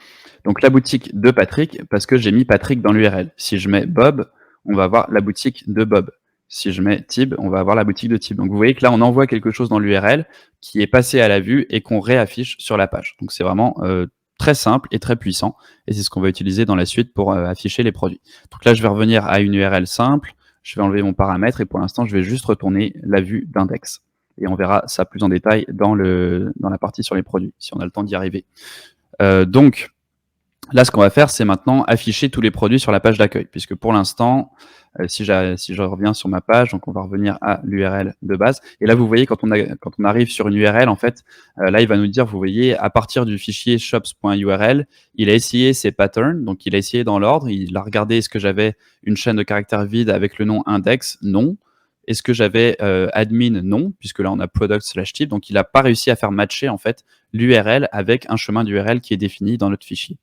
Donc la boutique de Patrick, parce que j'ai mis Patrick dans l'URL. Si je mets Bob, on va avoir la boutique de Bob. Si je mets Tib, on va avoir la boutique de Tib. Donc vous voyez que là, on envoie quelque chose dans l'URL qui est passé à la vue et qu'on réaffiche sur la page. Donc c'est vraiment très simple et très puissant. Et c'est ce qu'on va utiliser dans la suite pour afficher les produits. Donc là, je vais revenir à une URL simple. Je vais enlever mon paramètre et pour l'instant, je vais juste retourner la vue d'index. Et on verra ça plus en détail dans la partie sur les produits, si on a le temps d'y arriver. Donc, Là, ce qu'on va faire, c'est maintenant afficher tous les produits sur la page d'accueil, puisque pour l'instant, si je reviens sur ma page, donc on va revenir à l'URL de base. Et là, vous voyez, quand on arrive sur une URL, en fait, là, il va nous dire, vous voyez, à partir du fichier shops.url, il a essayé ses patterns, donc il a essayé dans l'ordre, il a regardé est-ce que j'avais une chaîne de caractères vide avec le nom index, non. Est-ce que j'avais admin, non, puisque là, on a product/type, donc il n'a pas réussi à faire matcher, en fait, l'URL avec un chemin d'URL qui est défini dans notre fichier.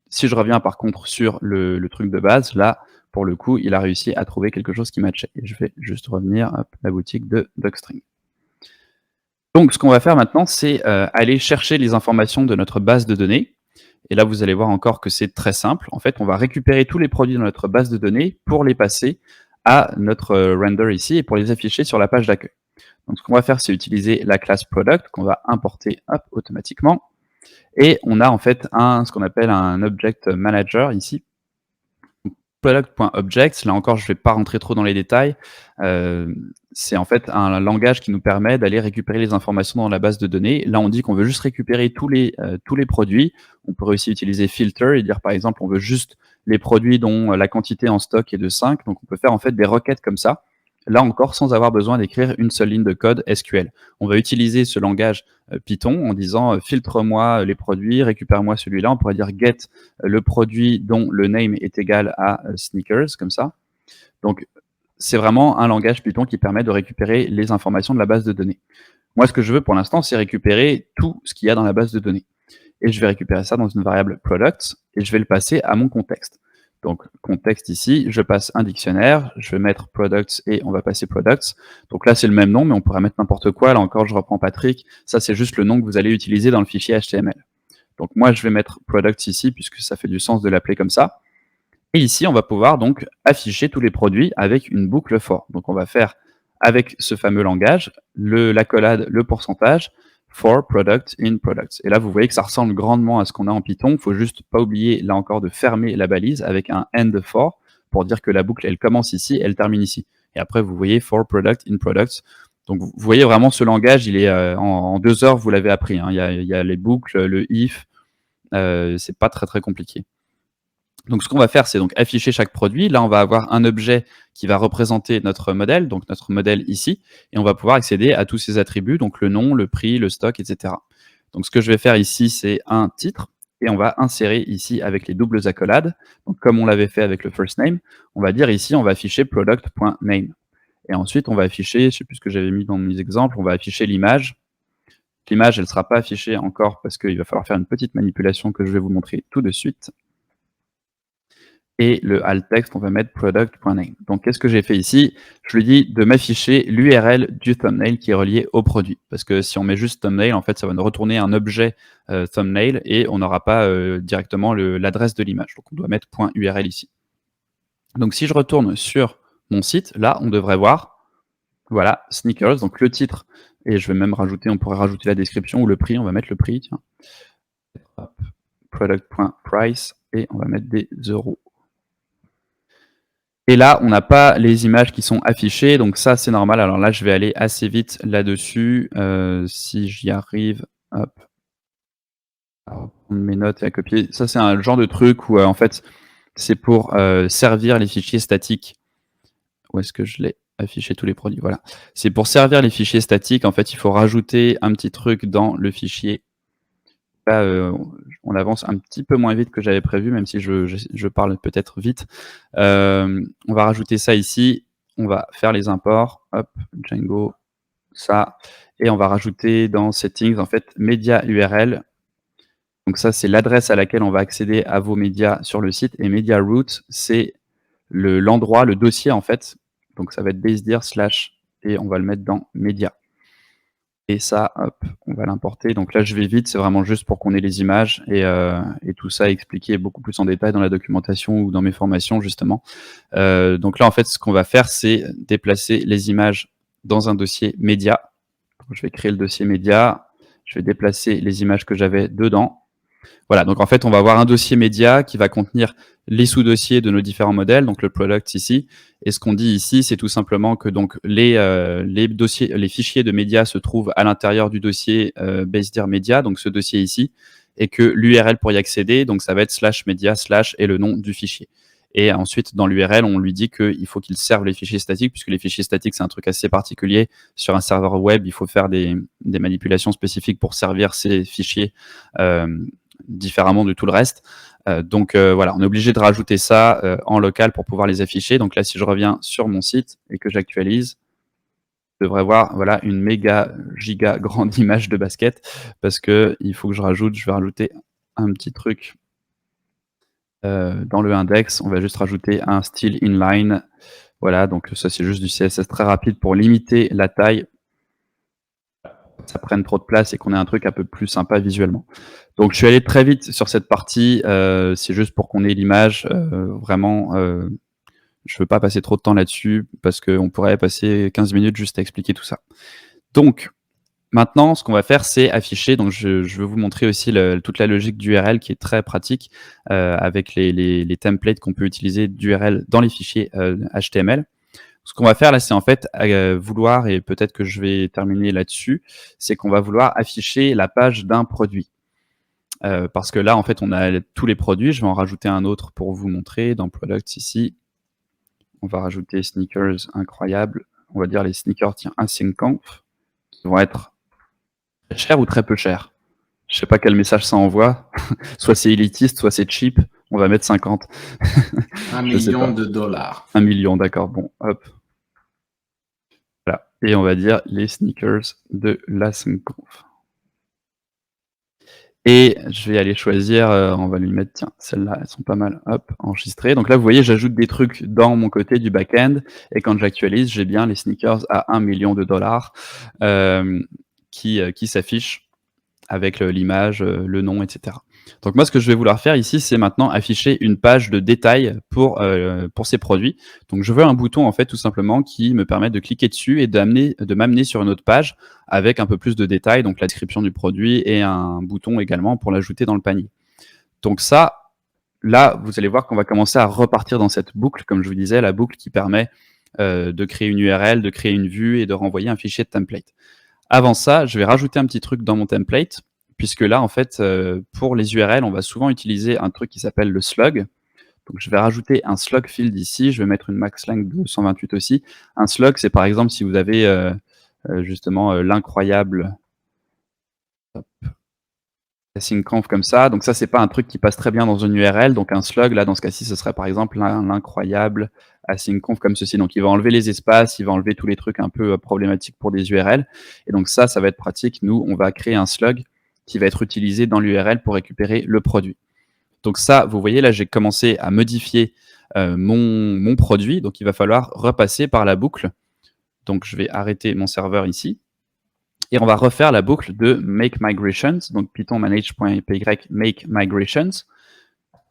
Si je reviens par contre sur le truc de base, là, pour le coup, il a réussi à trouver quelque chose qui matchait. Et je vais juste revenir à la boutique de Docstring. Donc, ce qu'on va faire maintenant, c'est aller chercher les informations de notre base de données. Et là, vous allez voir encore que c'est très simple. En fait, on va récupérer tous les produits dans notre base de données pour les passer à notre render ici et pour les afficher sur la page d'accueil. Donc, ce qu'on va faire, c'est utiliser la classe product qu'on va importer automatiquement. Et on a en fait ce qu'on appelle un object manager ici. Product.objects, là encore, je ne vais pas rentrer trop dans les détails. C'est en fait un langage qui nous permet d'aller récupérer les informations dans la base de données. Là, on dit qu'on veut juste récupérer tous les produits. On pourrait aussi utiliser filter et dire, par exemple, on veut juste les produits dont la quantité en stock est de 5. Donc, on peut faire en fait des requêtes comme ça. Là encore, sans avoir besoin d'écrire une seule ligne de code SQL. On va utiliser ce langage Python en disant filtre-moi les produits, récupère-moi celui-là. On pourrait dire get le produit dont le name est égal à sneakers, comme ça. Donc, c'est vraiment un langage Python qui permet de récupérer les informations de la base de données. Moi, ce que je veux pour l'instant, c'est récupérer tout ce qu'il y a dans la base de données. Et je vais récupérer ça dans une variable product et je vais le passer à mon contexte. Donc, contexte ici, je passe un dictionnaire, je vais mettre products et on va passer products. Donc là, c'est le même nom, mais on pourrait mettre n'importe quoi. Là encore, je reprends Patrick. Ça, c'est juste le nom que vous allez utiliser dans le fichier HTML. Donc moi, je vais mettre products ici, puisque ça fait du sens de l'appeler comme ça. Et ici, on va pouvoir donc afficher tous les produits avec une boucle for. Donc on va faire avec ce fameux langage l'accolade, le pourcentage, for product in products. Et là, vous voyez que ça ressemble grandement à ce qu'on a en Python. Il faut juste pas oublier, là encore, de fermer la balise avec un end for pour dire que la boucle, elle commence ici, elle termine ici. Et après, vous voyez for product in products. Donc, vous voyez vraiment ce langage, il est en 2 heures, vous l'avez appris. Hein. Il y a les boucles, le if, c'est pas très compliqué. Donc, ce qu'on va faire, c'est donc afficher chaque produit. Là, on va avoir un objet qui va représenter notre modèle, donc notre modèle ici, et on va pouvoir accéder à tous ces attributs, donc le nom, le prix, le stock, etc. Donc, ce que je vais faire ici, c'est un titre, et on va insérer ici avec les doubles accolades. Donc, comme on l'avait fait avec le first name, on va dire ici, on va afficher product.name. Et ensuite, on va afficher, je ne sais plus ce que j'avais mis dans mes exemples, on va afficher l'image. L'image, elle ne sera pas affichée encore parce qu'il va falloir faire une petite manipulation que je vais vous montrer tout de suite. Et le alt text, on va mettre product.name. Donc, qu'est-ce que j'ai fait ici? Je lui dis de m'afficher l'URL du thumbnail qui est relié au produit. Parce que si on met juste thumbnail, en fait, ça va nous retourner un objet thumbnail et on n'aura pas directement l'adresse de l'image. Donc, on doit mettre .url ici. Donc, si je retourne sur mon site, là, on devrait voir, voilà, sneakers, donc le titre. Et je vais même rajouter, on pourrait rajouter la description ou le prix. On va mettre le prix, tiens. Product.price et on va mettre des euros. Et là, on n'a pas les images qui sont affichées, donc ça, c'est normal. Alors là, je vais aller assez vite là-dessus. Si j'y arrive, hop. Alors, prendre mes notes et à copier. Ça, c'est un genre de truc où, en fait, c'est pour servir les fichiers statiques. Où est-ce que je l'ai affiché tous les produits? Voilà. C'est pour servir les fichiers statiques. En fait, il faut rajouter un petit truc dans le fichier. Là, on avance un petit peu moins vite que j'avais prévu, même si je parle peut-être vite. On va rajouter ça ici. On va faire les imports. Hop, Django, ça. Et on va rajouter dans Settings, en fait, Media URL. Donc ça, c'est l'adresse à laquelle on va accéder à vos médias sur le site. Et Media Root, c'est l'endroit, le dossier, en fait. Donc ça va être basedir / et on va le mettre dans Media. Et ça, hop, on va l'importer. Donc là, je vais vite, c'est vraiment juste pour qu'on ait les images et tout ça expliqué beaucoup plus en détail dans la documentation ou dans mes formations, justement. Donc là, en fait, ce qu'on va faire, c'est déplacer les images dans un dossier média. Je vais créer le dossier média. Je vais déplacer les images que j'avais dedans. Voilà, donc en fait, on va avoir un dossier média qui va contenir les sous-dossiers de nos différents modèles, donc le product ici. Et ce qu'on dit ici, c'est tout simplement que donc les fichiers de médias se trouvent à l'intérieur du dossier basedir media, donc ce dossier ici. et que l'URL pour y accéder, donc ça va être /media/ et le nom du fichier. Et ensuite, dans l'URL, on lui dit qu'il faut qu'il serve les fichiers statiques, puisque les fichiers statiques, c'est un truc assez particulier. Sur un serveur web, il faut faire des manipulations spécifiques pour servir ces fichiers différemment de tout le reste. Donc voilà, on est obligé de rajouter ça en local pour pouvoir les afficher. Donc là, si je reviens sur mon site et que j'actualise, je devrais voir voilà, une méga giga grande image de basket, parce qu'il faut que je vais rajouter un petit truc dans le index. On va juste rajouter un style inline. Voilà, donc ça c'est juste du CSS très rapide pour limiter la taille, ça prenne trop de place et qu'on ait un truc un peu plus sympa visuellement. Donc je suis allé très vite sur cette partie, c'est juste pour qu'on ait l'image, vraiment, je veux pas passer trop de temps là-dessus parce qu'on pourrait passer 15 minutes juste à expliquer tout ça. Donc maintenant, ce qu'on va faire, c'est afficher, donc je veux vous montrer aussi toute la logique d'URL qui est très pratique, avec les templates qu'on peut utiliser d'URL dans les fichiers HTML. Ce qu'on va faire là, c'est en fait vouloir, et peut-être que je vais terminer là-dessus, c'est qu'on va vouloir afficher la page d'un produit. Parce que là, en fait, on a tous les produits. Je vais en rajouter un autre pour vous montrer dans Products ici. On va rajouter sneakers incroyables. On va dire les sneakers, tiens, async-conf, qui vont être très chers ou très peu chers. Je sais pas quel message ça envoie. Soit c'est élitiste, soit c'est cheap. On va mettre 50. $1 million. 1 million, d'accord. Bon, hop. Voilà. Et on va dire les sneakers de l'async-conf. Et je vais aller choisir, on va lui mettre, tiens, celles-là, elles sont pas mal, hop, enregistrées. Donc là, vous voyez, j'ajoute des trucs dans mon côté du back-end, et quand j'actualise, j'ai bien les sneakers à $1 million qui s'affichent avec l'image, le nom, etc. Donc moi, ce que je vais vouloir faire ici, c'est maintenant afficher une page de détail pour ces produits. Donc je veux un bouton, en fait, tout simplement, qui me permet de cliquer dessus et de m'amener sur une autre page avec un peu plus de détails, donc la description du produit et un bouton également pour l'ajouter dans le panier. Donc ça, là, vous allez voir qu'on va commencer à repartir dans cette boucle, comme je vous disais, la boucle qui permet de créer une URL, de créer une vue et de renvoyer un fichier de template. Avant ça, je vais rajouter un petit truc dans mon template, puisque là, en fait, pour les URL, on va souvent utiliser un truc qui s'appelle le slug. Donc, je vais rajouter un slug field ici. Je vais mettre une maxlang de 128 aussi. Un slug, c'est par exemple si vous avez justement l'incroyable async-conf comme ça. Donc ça, c'est pas un truc qui passe très bien dans une URL. Donc un slug, là, dans ce cas-ci, ce serait par exemple l'incroyable async-conf comme ceci. Donc il va enlever les espaces, il va enlever tous les trucs un peu problématiques pour des URL. Et donc ça va être pratique. Nous, on va créer un slug qui va être utilisé dans l'URL pour récupérer le produit. Donc ça, vous voyez, là, j'ai commencé à modifier mon produit. Donc il va falloir repasser par la boucle. Donc je vais arrêter mon serveur ici. Et on va refaire la boucle de make migrations, donc python manage.py make migrations.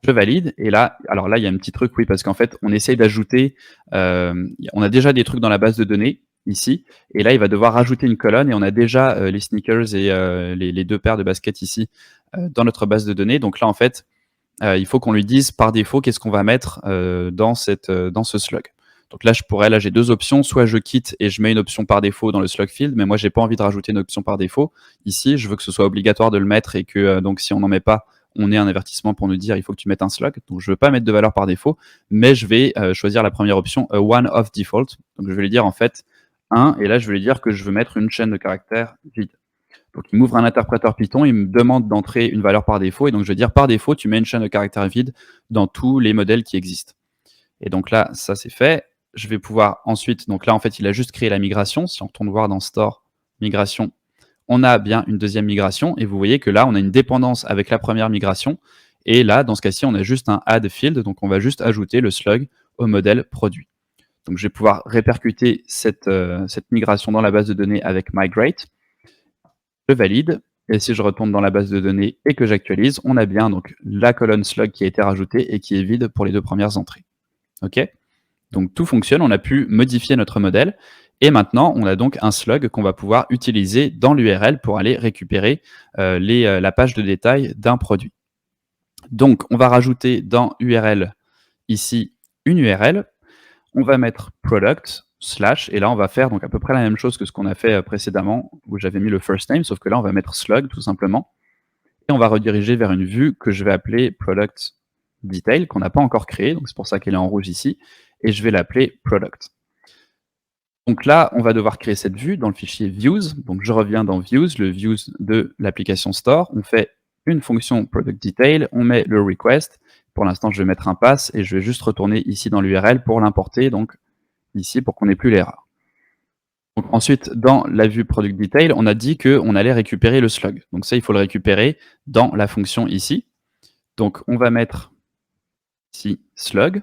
Je valide, et là, alors là, il y a un petit truc, oui, parce qu'en fait, on essaye d'ajouter, on a déjà des trucs dans la base de données, ici, et là, il va devoir rajouter une colonne, et on a déjà les sneakers et les deux paires de baskets ici dans notre base de données. Donc là, en fait, il faut qu'on lui dise par défaut qu'est-ce qu'on va mettre dans ce slug. Donc là, j'ai deux options. Soit je quitte et je mets une option par défaut dans le slug field, mais moi, j'ai pas envie de rajouter une option par défaut. Ici, je veux que ce soit obligatoire de le mettre et que, donc, si on n'en met pas, on ait un avertissement pour nous dire il faut que tu mettes un slug. Donc, je veux pas mettre de valeur par défaut, mais je vais choisir la première option, one of default. Donc, je vais lui dire, en fait, 1, et là, je vais lui dire que je veux mettre une chaîne de caractères vide. Donc, il m'ouvre un interpréteur Python, il me demande d'entrer une valeur par défaut, et donc, je vais dire par défaut, tu mets une chaîne de caractères vide dans tous les modèles qui existent. Et donc là, ça, c'est fait. Je vais pouvoir ensuite, donc là, en fait, il a juste créé la migration. Si on retourne voir dans Store, migration, on a bien une deuxième migration. Et vous voyez que là, on a une dépendance avec la première migration. Et là, dans ce cas-ci, on a juste un add field. Donc, on va juste ajouter le slug au modèle produit. Donc, je vais pouvoir répercuter cette migration dans la base de données avec migrate. Je valide. Et si je retourne dans la base de données et que j'actualise, on a bien donc la colonne slug qui a été rajoutée et qui est vide pour les deux premières entrées. OK ? Donc tout fonctionne, on a pu modifier notre modèle, et maintenant on a donc un slug qu'on va pouvoir utiliser dans l'URL pour aller récupérer la page de détail d'un produit. Donc on va rajouter dans URL ici une URL, on va mettre product / et là on va faire donc à peu près la même chose que ce qu'on a fait précédemment où j'avais mis le first name, sauf que là on va mettre slug tout simplement, on va rediriger vers une vue que je vais appeler Product Detail, qu'on n'a pas encore créée, donc c'est pour ça qu'elle est en rouge ici, et je vais l'appeler Product. Donc là, on va devoir créer cette vue dans le fichier Views. Donc je reviens dans Views, le Views de l'application Store. On fait une fonction Product Detail, on met le request. Pour l'instant, je vais mettre un pass et je vais juste retourner ici dans l'URL pour l'importer, donc ici pour qu'on n'ait plus l'erreur. Donc ensuite, dans la vue Product Detail, on a dit qu'on allait récupérer le slug. Donc ça, il faut le récupérer dans la fonction ici. Donc on va mettre ici slug.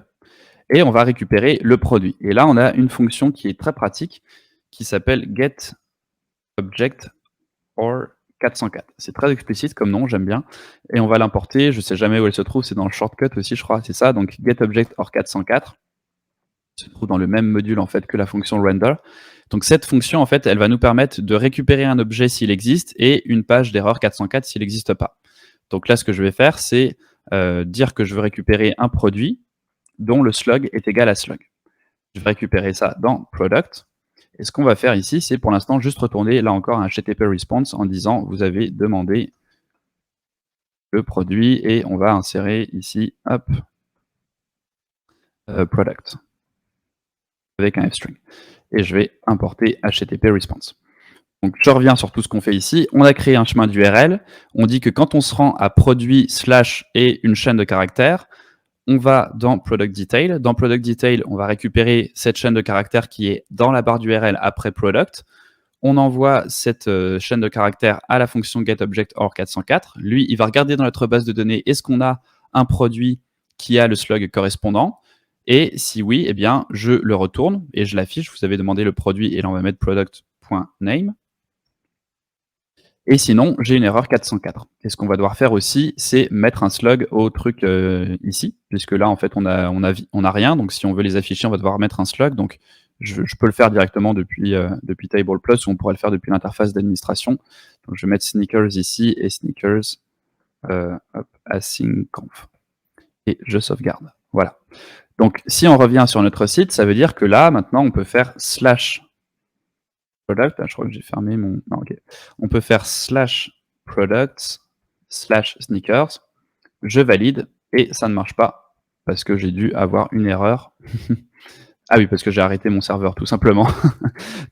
Et on va récupérer le produit. Et là, on a une fonction qui est très pratique, qui s'appelle getObjectOr404. C'est très explicite comme nom, j'aime bien. Et on va l'importer, je ne sais jamais où elle se trouve, c'est dans le shortcut aussi, je crois, c'est ça. Donc getObjectOr404 se trouve dans le même module en fait que la fonction render. Donc cette fonction, en fait, elle va nous permettre de récupérer un objet s'il existe et une page d'erreur 404 s'il n'existe pas. Donc là, ce que je vais faire, c'est dire que je veux récupérer un produit dont le slug est égal à slug. Je vais récupérer ça dans product. Et ce qu'on va faire ici, c'est pour l'instant juste retourner là encore un HTTP response en disant vous avez demandé le produit et on va insérer ici hop, product avec un f-string. Et je vais importer HTTP response. Donc je reviens sur tout ce qu'on fait ici. On a créé un chemin d'URL. On dit que quand on se rend à produit slash et une chaîne de caractères, on va dans Product Detail. Dans Product Detail, on va récupérer cette chaîne de caractères qui est dans la barre d'URL après Product. On envoie cette chaîne de caractères à la fonction getObjectOr404. Lui, il va regarder dans notre base de données, est-ce qu'on a un produit qui a le slug correspondant? Et si oui, eh bien, je le retourne et je l'affiche. Vous avez demandé le produit et là, on va mettre product.name. Et sinon, j'ai une erreur 404. Et ce qu'on va devoir faire aussi, c'est mettre un slug au truc ici, puisque là, en fait, on a rien. Donc, si on veut les afficher, on va devoir mettre un slug. Donc, je peux le faire directement depuis Table Plus, ou on pourrait le faire depuis l'interface d'administration. Donc, je vais mettre sneakers ici et sneakers async.conf. Et je sauvegarde. Voilà. Donc, si on revient sur notre site, ça veut dire que là, maintenant, on peut faire slash product, je crois que j'ai fermé mon... Non, ok. On peut faire slash products slash sneakers, je valide, et ça ne marche pas, parce que j'ai dû avoir une erreur. Ah oui, parce que j'ai arrêté mon serveur, tout simplement.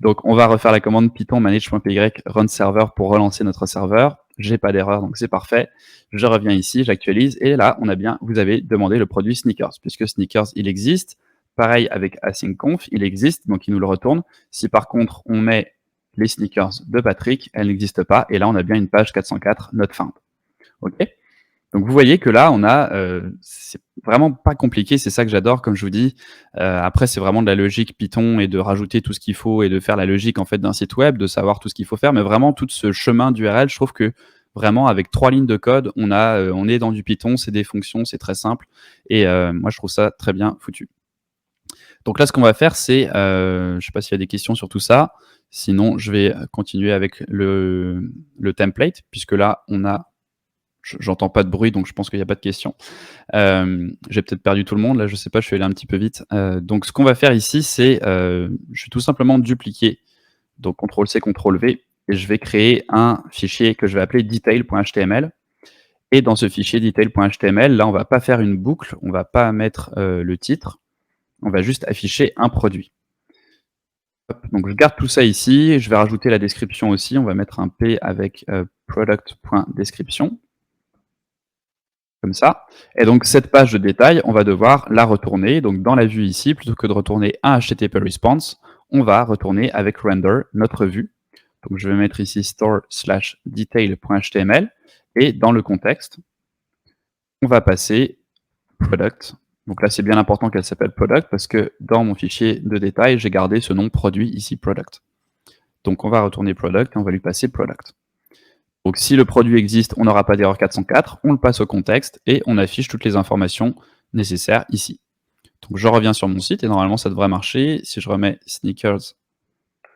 Donc on va refaire la commande python manage.py run server pour relancer notre serveur. J'ai pas d'erreur, donc c'est parfait. Je reviens ici, j'actualise, et là, on a bien, vous avez demandé le produit sneakers, puisque sneakers, il existe. Pareil avec async.conf, il existe, donc il nous le retourne. Si par contre, on met les sneakers de Patrick, elle n'existe pas, et là, on a bien une page 404 not found. OK? Donc vous voyez que là, on a, c'est vraiment pas compliqué, c'est ça que j'adore, comme je vous dis. Après, c'est vraiment de la logique Python et de rajouter tout ce qu'il faut et de faire la logique en fait d'un site web, de savoir tout ce qu'il faut faire, mais vraiment tout ce chemin d'URL, je trouve que vraiment avec 3 lignes de code, on est dans du Python, c'est des fonctions, c'est très simple, et moi je trouve ça très bien foutu. Donc là, ce qu'on va faire, c'est, je ne sais pas s'il y a des questions sur tout ça. Sinon, je vais continuer avec le template, puisque là, on a... J'entends pas de bruit, donc je pense qu'il n'y a pas de questions. J'ai peut-être perdu tout le monde, là, je ne sais pas, je suis allé un petit peu vite. Donc ce qu'on va faire ici, c'est, je vais tout simplement dupliquer, donc CTRL-C, CTRL-V, et je vais créer un fichier que je vais appeler detail.html. Et dans ce fichier detail.html, là, on ne va pas faire une boucle, on ne va pas mettre le titre, on va juste afficher un produit. Hop, donc je garde tout ça ici, je vais rajouter la description aussi, on va mettre un P avec product.description, comme ça. Et donc cette page de détail, on va devoir la retourner. Donc dans la vue ici, plutôt que de retourner un HTTP response, on va retourner avec render notre vue. Donc je vais mettre ici store/detail.html et dans le contexte, on va passer product. Donc là, c'est bien important qu'elle s'appelle product parce que dans mon fichier de détail, j'ai gardé ce nom produit ici product. Donc on va retourner product et on va lui passer product. Donc si le produit existe, on n'aura pas d'erreur 404, on le passe au contexte et on affiche toutes les informations nécessaires ici. Donc je reviens sur mon site et normalement ça devrait marcher. Si je remets sneakers,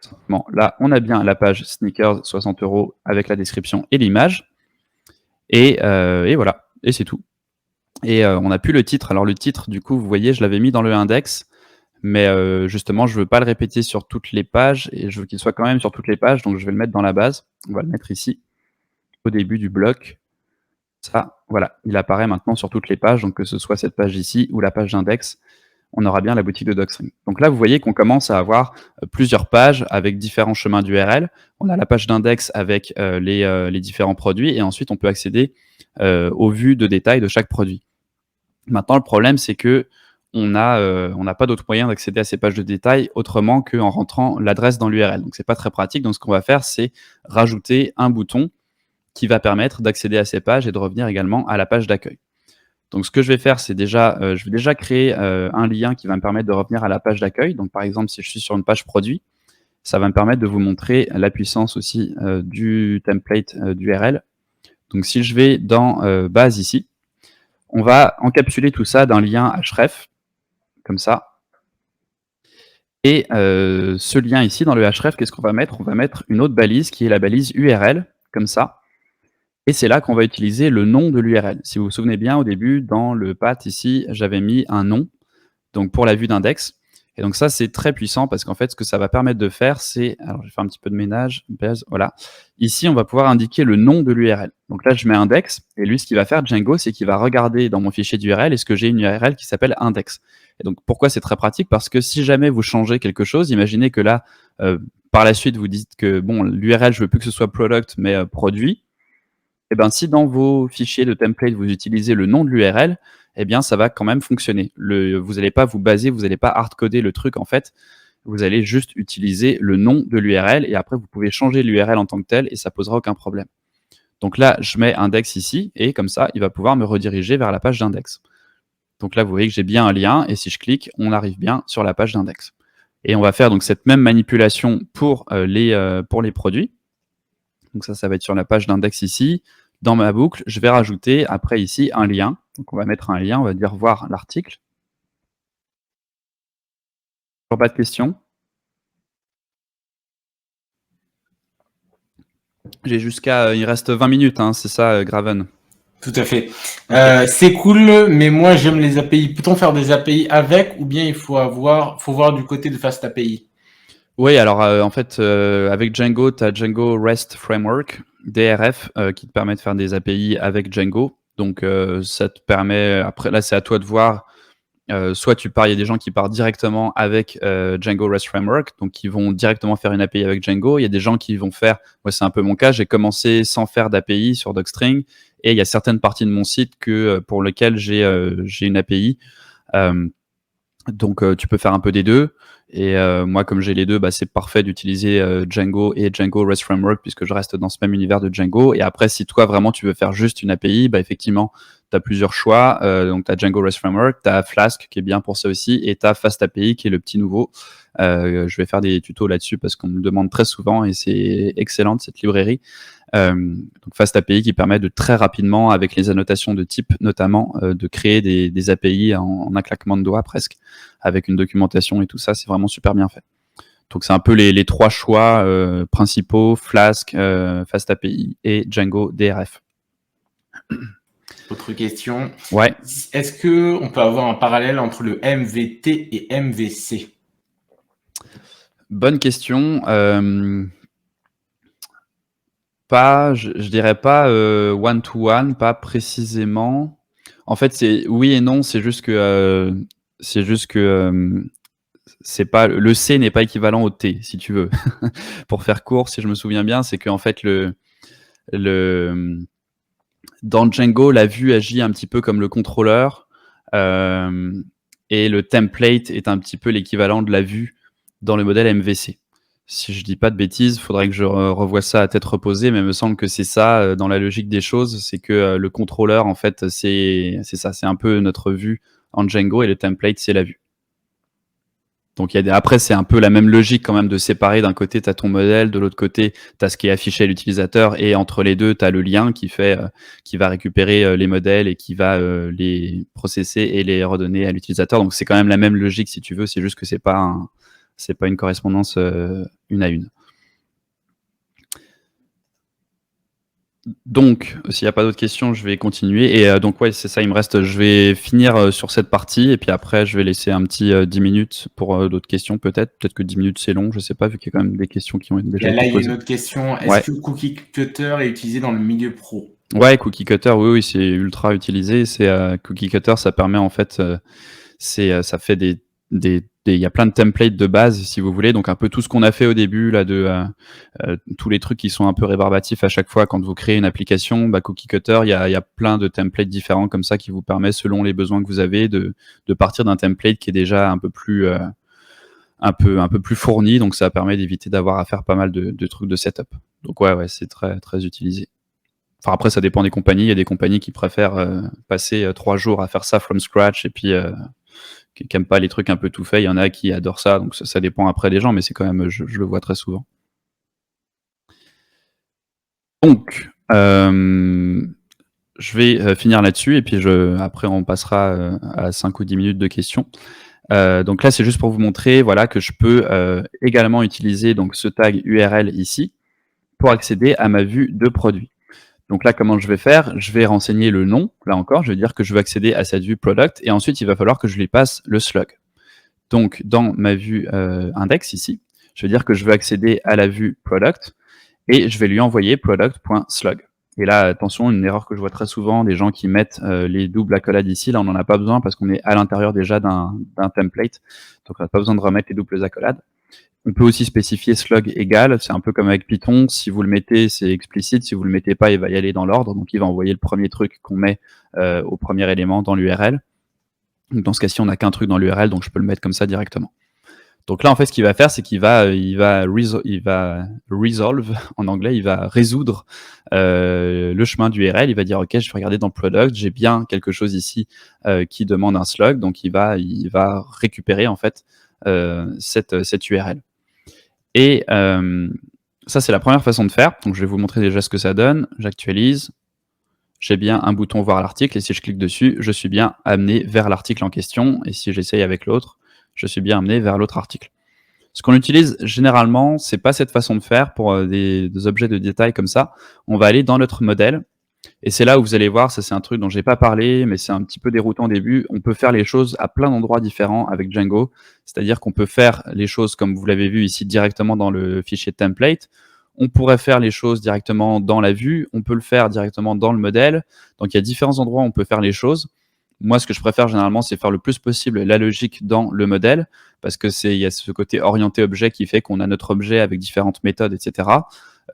simplement, là on a bien la page sneakers 60 € avec la description et l'image. Et voilà, et c'est tout. Et on n'a plus le titre. Alors le titre, du coup, vous voyez, je l'avais mis dans le index, mais justement, je ne veux pas le répéter sur toutes les pages, et je veux qu'il soit quand même sur toutes les pages, donc je vais le mettre dans la base. On va le mettre ici, au début du bloc. Ça, voilà, il apparaît maintenant sur toutes les pages, donc que ce soit cette page ici ou la page d'index, on aura bien la boutique de Docstring. Donc là, vous voyez qu'on commence à avoir plusieurs pages avec différents chemins d'URL. On a la page d'index avec les différents produits et ensuite on peut accéder aux vues de détail de chaque produit. Maintenant, le problème, c'est que on n'a pas d'autre moyen d'accéder à ces pages de détail autrement qu'en rentrant l'adresse dans l'URL. Donc, c'est pas très pratique. Donc, ce qu'on va faire, c'est rajouter un bouton qui va permettre d'accéder à ces pages et de revenir également à la page d'accueil. Donc, ce que je vais faire, c'est je vais déjà créer un lien qui va me permettre de revenir à la page d'accueil. Donc, par exemple, si je suis sur une page produit, ça va me permettre de vous montrer la puissance aussi du template d'URL. Donc, si je vais dans base ici, on va encapsuler tout ça d'un lien href, comme ça. Et ce lien ici, dans le href, qu'est-ce qu'on va mettre? On va mettre une autre balise qui est la balise URL, comme ça. Et c'est là qu'on va utiliser le nom de l'URL. Si vous vous souvenez bien, au début, dans le path ici, j'avais mis un nom, donc pour la vue d'index. Et donc ça, c'est très puissant parce qu'en fait, ce que ça va permettre de faire, c'est... Alors, je vais faire un petit peu de ménage. Voilà. Ici, on va pouvoir indiquer le nom de l'URL. Donc là, je mets index. Et lui, ce qu'il va faire, Django, c'est qu'il va regarder dans mon fichier d'URL est-ce que j'ai une URL qui s'appelle index. Et donc, pourquoi c'est très pratique? Parce que si jamais vous changez quelque chose, imaginez que là, par la suite, vous dites que bon, l'URL, je veux plus que ce soit product, mais produit. Et ben, si dans vos fichiers de template, vous utilisez le nom de l'URL, eh bien, ça va quand même fonctionner. Vous n'allez pas vous baser, vous n'allez pas hardcoder le truc, en fait. Vous allez juste utiliser le nom de l'URL et après, vous pouvez changer l'URL en tant que tel et ça posera aucun problème. Donc là, je mets index ici et comme ça, il va pouvoir me rediriger vers la page d'index. Donc là, vous voyez que j'ai bien un lien et si je clique, on arrive bien sur la page d'index. Et on va faire donc cette même manipulation pour les produits. Donc ça va être sur la page d'index ici. Dans ma boucle, je vais rajouter après ici un lien. Donc on va mettre un lien, on va dire voir l'article. Pas de questions? J'ai il reste 20 minutes, hein, c'est ça, Graven? Tout à fait. C'est cool, mais moi j'aime les API. Peut-on faire des API avec ou bien il faut voir du côté de Fast API? Oui, alors en fait, avec Django, tu as Django REST Framework, DRF, qui te permet de faire des API avec Django. Donc ça te permet, après là c'est à toi de voir, soit il y a des gens qui partent directement avec Django REST Framework, donc qui vont directement faire une API avec Django. Il y a des gens qui vont faire, moi c'est un peu mon cas, j'ai commencé sans faire d'API sur Docstring, et il y a certaines parties de mon site pour lesquelles j'ai une API. Donc tu peux faire un peu des deux. Et moi, comme j'ai les deux, c'est parfait d'utiliser Django et Django REST Framework puisque je reste dans ce même univers de Django. Et après, si toi, vraiment, tu veux faire juste une API, effectivement, tu as plusieurs choix. Donc, tu as Django REST Framework, tu as Flask qui est bien pour ça aussi, et tu as Fast API qui est le petit nouveau. Je vais faire des tutos là-dessus parce qu'on me demande très souvent et c'est excellent cette librairie. Donc Fast API qui permet de très rapidement, avec les annotations de type notamment, de créer des API en un claquement de doigts presque, avec une documentation et tout ça, c'est vraiment super bien fait. Donc c'est un peu les trois choix principaux, Flask, Fast API et Django DRF. Autre question. Ouais. Est-ce qu'on peut avoir un parallèle entre le MVT et MVC? Bonne question. Je dirais pas one-to-one, pas précisément. En fait, c'est oui et non, c'est juste que c'est pas le C n'est pas équivalent au T, si tu veux. Pour faire court, si je me souviens bien, c'est qu'en fait dans Django, la vue agit un petit peu comme le contrôleur et le template est un petit peu l'équivalent de la vue dans le modèle MVC. Si je dis pas de bêtises, il faudrait que je revoie ça à tête reposée, mais il me semble que c'est ça dans la logique des choses, c'est que le contrôleur, en fait, c'est ça, c'est un peu notre vue en Django et le template, c'est la vue. Donc après, c'est un peu la même logique quand même de séparer. D'un côté, tu as ton modèle, de l'autre côté, tu as ce qui est affiché à l'utilisateur, et entre les deux, tu as le lien qui va récupérer les modèles et qui va les processer et les redonner à l'utilisateur. Donc c'est quand même la même logique si tu veux, c'est juste que c'est pas une correspondance une à une. Donc, s'il n'y a pas d'autres questions, je vais continuer. Et donc, ouais, c'est ça, je vais finir sur cette partie, et puis après, je vais laisser un petit 10 minutes pour d'autres questions, peut-être. Peut-être que 10 minutes, c'est long, je sais pas, vu qu'il y a quand même des questions qui ont déjà été posées. Là, il y a une autre question. Est-ce que Cookie Cutter est utilisé dans le milieu pro? Ouais, Cookie Cutter, oui, oui, c'est ultra utilisé. Cookie Cutter, ça permet en fait, ça fait il y a plein de templates de base, si vous voulez. Donc un peu tout ce qu'on a fait au début là tous les trucs qui sont un peu rébarbatifs à chaque fois quand vous créez une application, Cookie Cutter, il y a plein de templates différents comme ça qui vous permet, selon les besoins que vous avez, de partir d'un template qui est déjà un peu plus fourni. Donc ça permet d'éviter d'avoir à faire pas mal de trucs de setup. Donc ouais, c'est très très utilisé. Enfin, après, ça dépend des compagnies. Il y a des compagnies qui préfèrent passer 3 jours à faire ça from scratch et puis qui n'aiment pas les trucs un peu tout faits. Il y en a qui adorent ça. Donc ça dépend après des gens, mais c'est quand même, je le vois très souvent. Donc, je vais finir là-dessus et puis après on passera à 5 ou 10 minutes de questions. Donc là, c'est juste pour vous montrer, voilà, que je peux également utiliser donc ce tag URL ici pour accéder à ma vue de produit. Donc là, comment je vais faire? Je vais renseigner le nom, là encore, je vais dire que je veux accéder à cette vue product, et ensuite il va falloir que je lui passe le slug. Donc dans ma vue index ici, je vais dire que je veux accéder à la vue product, et je vais lui envoyer product.slug. Et là, attention, une erreur que je vois très souvent, des gens qui mettent les doubles accolades ici, là on n'en a pas besoin parce qu'on est à l'intérieur déjà d'un template, donc on n'a pas besoin de remettre les doubles accolades. On peut aussi spécifier slug égal, c'est un peu comme avec Python, si vous le mettez, c'est explicite, si vous le mettez pas, il va y aller dans l'ordre, donc il va envoyer le premier truc qu'on met au premier élément dans l'URL. Dans ce cas-ci, on n'a qu'un truc dans l'URL, donc je peux le mettre comme ça directement. Donc là, en fait, ce qu'il va faire, c'est qu'il va resolve, en anglais, il va résoudre le chemin d'URL, il va dire, ok, je vais regarder dans le product, j'ai bien quelque chose ici qui demande un slug, donc il va récupérer en fait cette URL. Et ça, c'est la première façon de faire. Donc, je vais vous montrer déjà ce que ça donne. J'actualise. J'ai bien un bouton voir l'article. Et si je clique dessus, je suis bien amené vers l'article en question. Et si j'essaye avec l'autre, je suis bien amené vers l'autre article. Ce qu'on utilise généralement, c'est pas cette façon de faire pour des objets de détail comme ça. On va aller dans notre modèle. Et c'est là où vous allez voir, ça c'est un truc dont j'ai pas parlé, mais c'est un petit peu déroutant au début. On peut faire les choses à plein d'endroits différents avec Django. C'est-à-dire qu'on peut faire les choses, comme vous l'avez vu ici, directement dans le fichier template. On pourrait faire les choses directement dans la vue. On peut le faire directement dans le modèle. Donc il y a différents endroits où on peut faire les choses. Moi, ce que je préfère généralement, c'est faire le plus possible la logique dans le modèle, parce que il y a ce côté orienté objet qui fait qu'on a notre objet avec différentes méthodes, etc.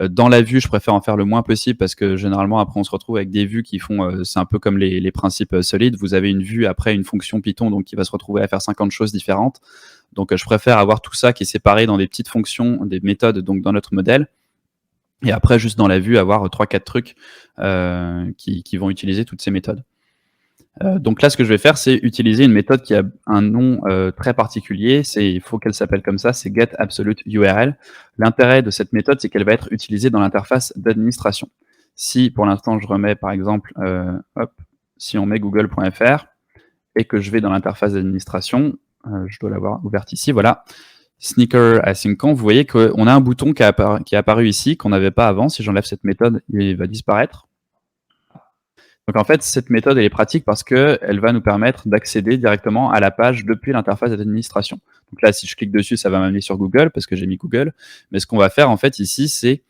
Dans la vue, je préfère en faire le moins possible parce que généralement, après, on se retrouve avec des vues qui font, c'est un peu comme les principes solides. Vous avez une vue après une fonction Python, donc qui va se retrouver à faire 50 choses différentes. Donc, je préfère avoir tout ça qui est séparé dans des petites fonctions, des méthodes, donc dans notre modèle. Et après, juste dans la vue, avoir 3-4 trucs qui vont utiliser toutes ces méthodes. Donc là, ce que je vais faire, c'est utiliser une méthode qui a un nom très particulier. Il faut qu'elle s'appelle comme ça, c'est getAbsoluteURL. L'intérêt de cette méthode, c'est qu'elle va être utilisée dans l'interface d'administration. Si pour l'instant je remets par exemple, si on met google.fr et que je vais dans l'interface d'administration, je dois l'avoir ouverte ici, voilà, Sneaker AsyncConf, vous voyez qu'on a un bouton qui est apparu ici, qu'on n'avait pas avant. Si j'enlève cette méthode, il va disparaître. Donc en fait, cette méthode, elle est pratique parce qu'elle va nous permettre d'accéder directement à la page depuis l'interface d'administration. Donc là, si je clique dessus, ça va m'amener sur Google parce que j'ai mis Google. Mais ce qu'on va faire en fait ici, c'est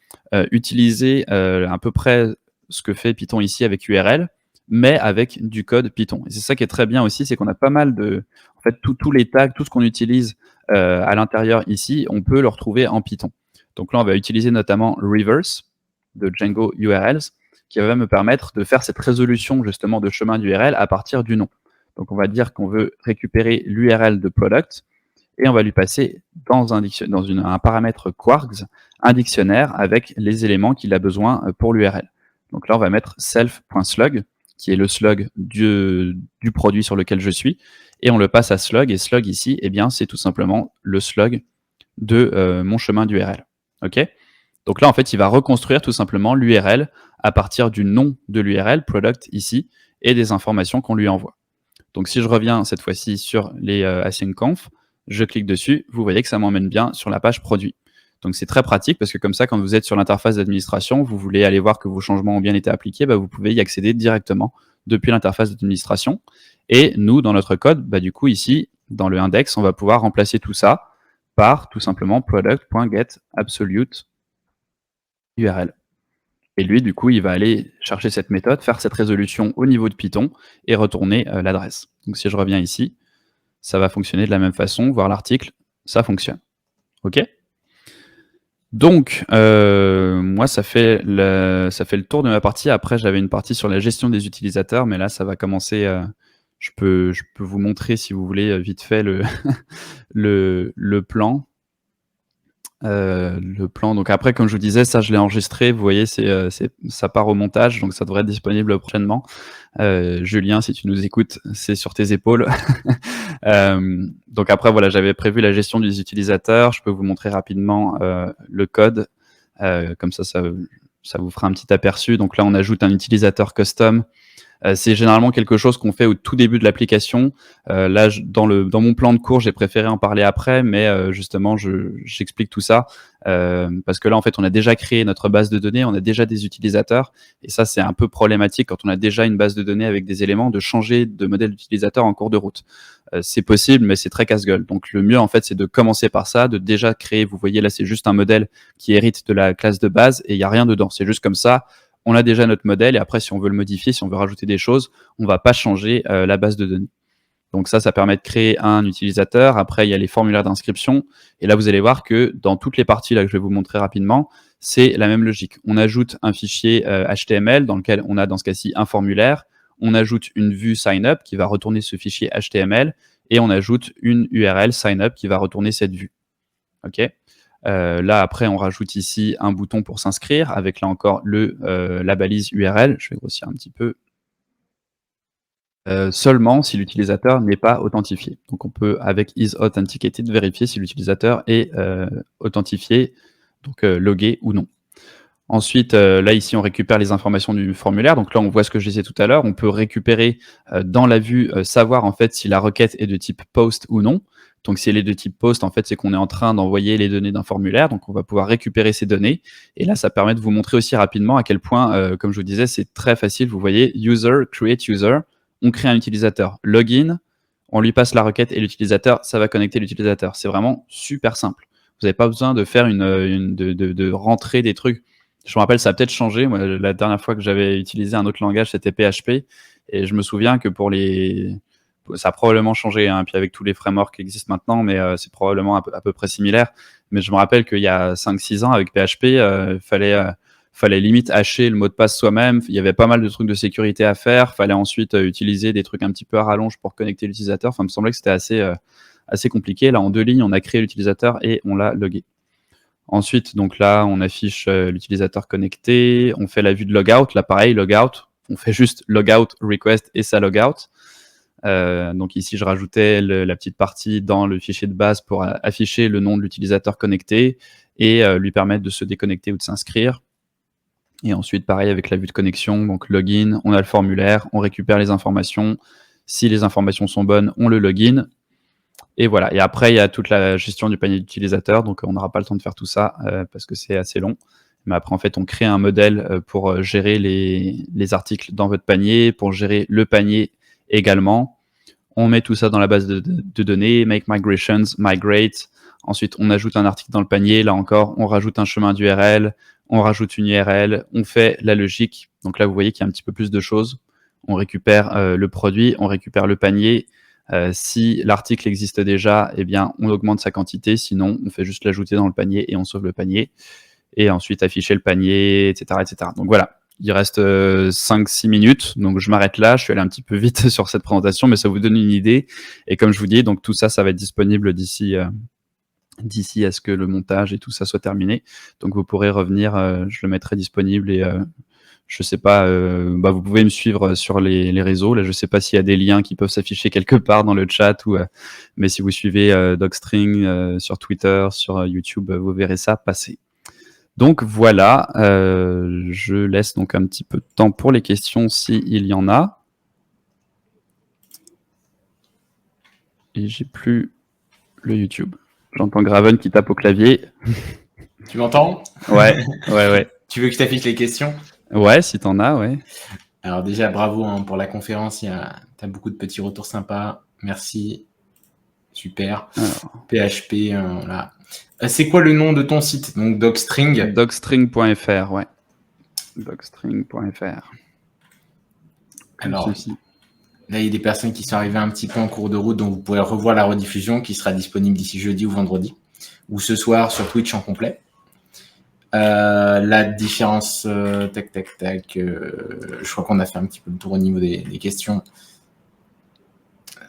utiliser à peu près ce que fait Python ici avec URL, mais avec du code Python. Et c'est ça qui est très bien aussi, c'est qu'on a pas mal de... En fait, tous les tags, tout ce qu'on utilise à l'intérieur ici, on peut le retrouver en Python. Donc là, on va utiliser notamment reverse de Django URLs, qui va me permettre de faire cette résolution justement de chemin d'URL à partir du nom. Donc on va dire qu'on veut récupérer l'URL de product et on va lui passer dans un paramètre quarks un dictionnaire avec les éléments qu'il a besoin pour l'URL. Donc là on va mettre self.slug qui est le slug du produit sur lequel je suis et on le passe à slug, et slug ici, eh bien c'est tout simplement le slug de mon chemin d'URL. Ok ? Donc là, en fait, il va reconstruire tout simplement l'URL à partir du nom de l'URL, product ici, et des informations qu'on lui envoie. Donc si je reviens cette fois-ci sur les AsyncConf, je clique dessus, vous voyez que ça m'emmène bien sur la page produit. Donc c'est très pratique parce que comme ça, quand vous êtes sur l'interface d'administration, vous voulez aller voir que vos changements ont bien été appliqués, vous pouvez y accéder directement depuis l'interface d'administration. Et nous, dans notre code, du coup ici, dans le index, on va pouvoir remplacer tout ça par tout simplement product.getAbsolute URL. Et lui, du coup, il va aller chercher cette méthode, faire cette résolution au niveau de Python et retourner l'adresse. Donc si je reviens ici, ça va fonctionner de la même façon, voir l'article, ça fonctionne. OK? Donc, moi, ça fait le tour de ma partie. Après, j'avais une partie sur la gestion des utilisateurs, mais là, ça va commencer, je peux vous montrer, si vous voulez, vite fait le plan. Le plan, donc après, comme je vous disais, ça, je l'ai enregistré. Vous voyez, ça part au montage, donc ça devrait être disponible prochainement. Julien, si tu nous écoutes, c'est sur tes épaules. Donc après, voilà, j'avais prévu la gestion des utilisateurs. Je peux vous montrer rapidement le code. Comme ça vous fera un petit aperçu. Donc là, on ajoute un utilisateur custom. C'est généralement quelque chose qu'on fait au tout début de l'application. Là, dans mon plan de cours, j'ai préféré en parler après, mais justement, j'explique tout ça parce que là, en fait, on a déjà créé notre base de données, on a déjà des utilisateurs, et ça, c'est un peu problématique quand on a déjà une base de données avec des éléments, de changer de modèle d'utilisateur en cours de route. C'est possible, mais c'est très casse-gueule. Donc, le mieux, en fait, c'est de commencer par ça, de déjà créer. Vous voyez, là, c'est juste un modèle qui hérite de la classe de base, et il n'y a rien dedans. C'est juste comme ça. On a déjà notre modèle, et après, si on veut le modifier, si on veut rajouter des choses, on ne va pas changer la base de données. Donc ça permet de créer un utilisateur. Après, il y a les formulaires d'inscription. Et là, vous allez voir que dans toutes les parties là, que je vais vous montrer rapidement, c'est la même logique. On ajoute un fichier HTML dans lequel on a, dans ce cas-ci, un formulaire. On ajoute une vue sign-up qui va retourner ce fichier HTML. Et on ajoute une URL sign-up qui va retourner cette vue. OK ? Là, après, on rajoute ici un bouton pour s'inscrire avec, là encore, la balise URL. Je vais grossir un petit peu. Seulement si l'utilisateur n'est pas authentifié. Donc on peut, avec isAuthenticated, vérifier si l'utilisateur est authentifié, donc logué ou non. Ensuite, là, ici, on récupère les informations du formulaire. Donc là, on voit ce que je disais tout à l'heure. On peut récupérer dans la vue, savoir en fait si la requête est de type POST ou non. Donc si elle est de type POST, en fait, c'est qu'on est en train d'envoyer les données d'un formulaire. Donc on va pouvoir récupérer ces données. Et là, ça permet de vous montrer aussi rapidement à quel point, comme je vous disais, c'est très facile. Vous voyez, user, create user. On crée un utilisateur. Login, on lui passe la requête et l'utilisateur, ça va connecter l'utilisateur. C'est vraiment super simple. Vous n'avez pas besoin de faire de rentrer des trucs. Je me rappelle, ça a peut-être changé. Moi, la dernière fois que j'avais utilisé un autre langage, c'était PHP. Et je me souviens que ça a probablement changé, hein, puis avec tous les frameworks qui existent maintenant, mais c'est probablement à peu près similaire. Mais je me rappelle qu'il y a 5-6 ans, avec PHP, fallait limite hacher le mot de passe soi-même. Il y avait pas mal de trucs de sécurité à faire. Fallait ensuite utiliser des trucs un petit peu à rallonge pour connecter l'utilisateur. Enfin, il me semblait que c'était assez compliqué. Là, en 2 lignes, on a créé l'utilisateur et on l'a logué. Ensuite, donc là, on affiche l'utilisateur connecté. On fait la vue de logout. Là, pareil, logout. On fait juste logout request et ça logout. Donc ici, je rajoutais la petite partie dans le fichier de base pour afficher le nom de l'utilisateur connecté et lui permettre de se déconnecter ou de s'inscrire. Et ensuite, pareil avec la vue de connexion, donc login, on a le formulaire, on récupère les informations. Si les informations sont bonnes, on le login. Et voilà. Et après, il y a toute la gestion du panier d'utilisateur. Donc, on n'aura pas le temps de faire tout ça parce que c'est assez long. Mais après, en fait, on crée un modèle pour gérer les articles dans votre panier, pour gérer le panier également. On met tout ça dans la base de données, make migrations, migrate. Ensuite, on ajoute un article dans le panier. Là encore, on rajoute un chemin d'URL, on rajoute une URL, on fait la logique. Donc là, vous voyez qu'il y a un petit peu plus de choses. On récupère le produit, on récupère le panier. Si l'article existe déjà, eh bien, on augmente sa quantité. Sinon, on fait juste l'ajouter dans le panier et on sauve le panier. Et ensuite, afficher le panier, etc., etc. Donc voilà. Il reste 5-6 minutes, donc je m'arrête là. Je suis allé un petit peu vite sur cette présentation, mais ça vous donne une idée. Et comme je vous dis, donc tout ça, ça va être disponible d'ici à ce que le montage et tout ça soit terminé. Donc vous pourrez revenir, je le mettrai disponible et je sais pas, vous pouvez me suivre sur les réseaux. Là, je sais pas s'il y a des liens qui peuvent s'afficher quelque part dans le chat mais si vous suivez Docstring sur Twitter, sur YouTube, vous verrez ça passer. Donc voilà, je laisse donc un petit peu de temps pour les questions s'il y en a. Et j'ai plus le YouTube. J'entends Graven qui tape au clavier. Tu m'entends ? Ouais. Tu veux que je t'affiche les questions ? Ouais, si t'en as, ouais. Alors déjà, bravo pour la conférence. T'as beaucoup de petits retours sympas. Merci. Super. Alors. PHP, voilà. C'est quoi le nom de ton site ? Donc Docstring. Docstring.fr, ouais. Docstring.fr. Alors, là, il y a des personnes qui sont arrivées un petit peu en cours de route, donc vous pourrez revoir la rediffusion qui sera disponible d'ici jeudi ou vendredi, ou ce soir sur Twitch en complet. La différence, je crois qu'on a fait un petit peu le tour au niveau des questions.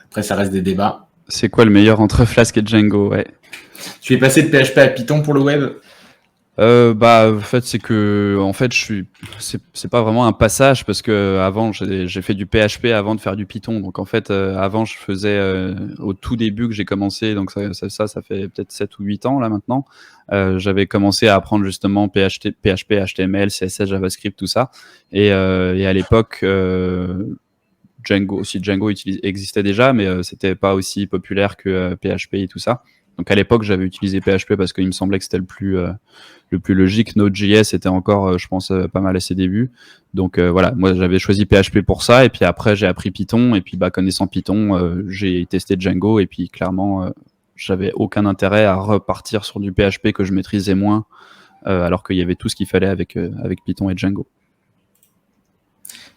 Après, ça reste des débats. C'est quoi le meilleur entre Flask et Django? Ouais. Tu es passé de PHP à Python pour le web? En fait, c'est que, en fait, c'est pas vraiment un passage parce que avant, j'ai fait du PHP avant de faire du Python. Donc, en fait, avant, je faisais au tout début que j'ai commencé. Donc, ça fait peut-être 7 ou 8 ans là maintenant. J'avais commencé à apprendre justement PHP, HTML, CSS, JavaScript, tout ça. Et à l'époque, Django existait déjà, mais c'était pas aussi populaire que PHP et tout ça. Donc à l'époque, j'avais utilisé PHP parce qu'il me semblait que c'était le plus logique. Node.js était encore, je pense, pas mal à ses débuts. Donc voilà, moi j'avais choisi PHP pour ça. Et puis après, j'ai appris Python. Et puis connaissant Python, j'ai testé Django. Et puis clairement, j'avais aucun intérêt à repartir sur du PHP que je maîtrisais moins, alors qu'il y avait tout ce qu'il fallait avec Python et Django.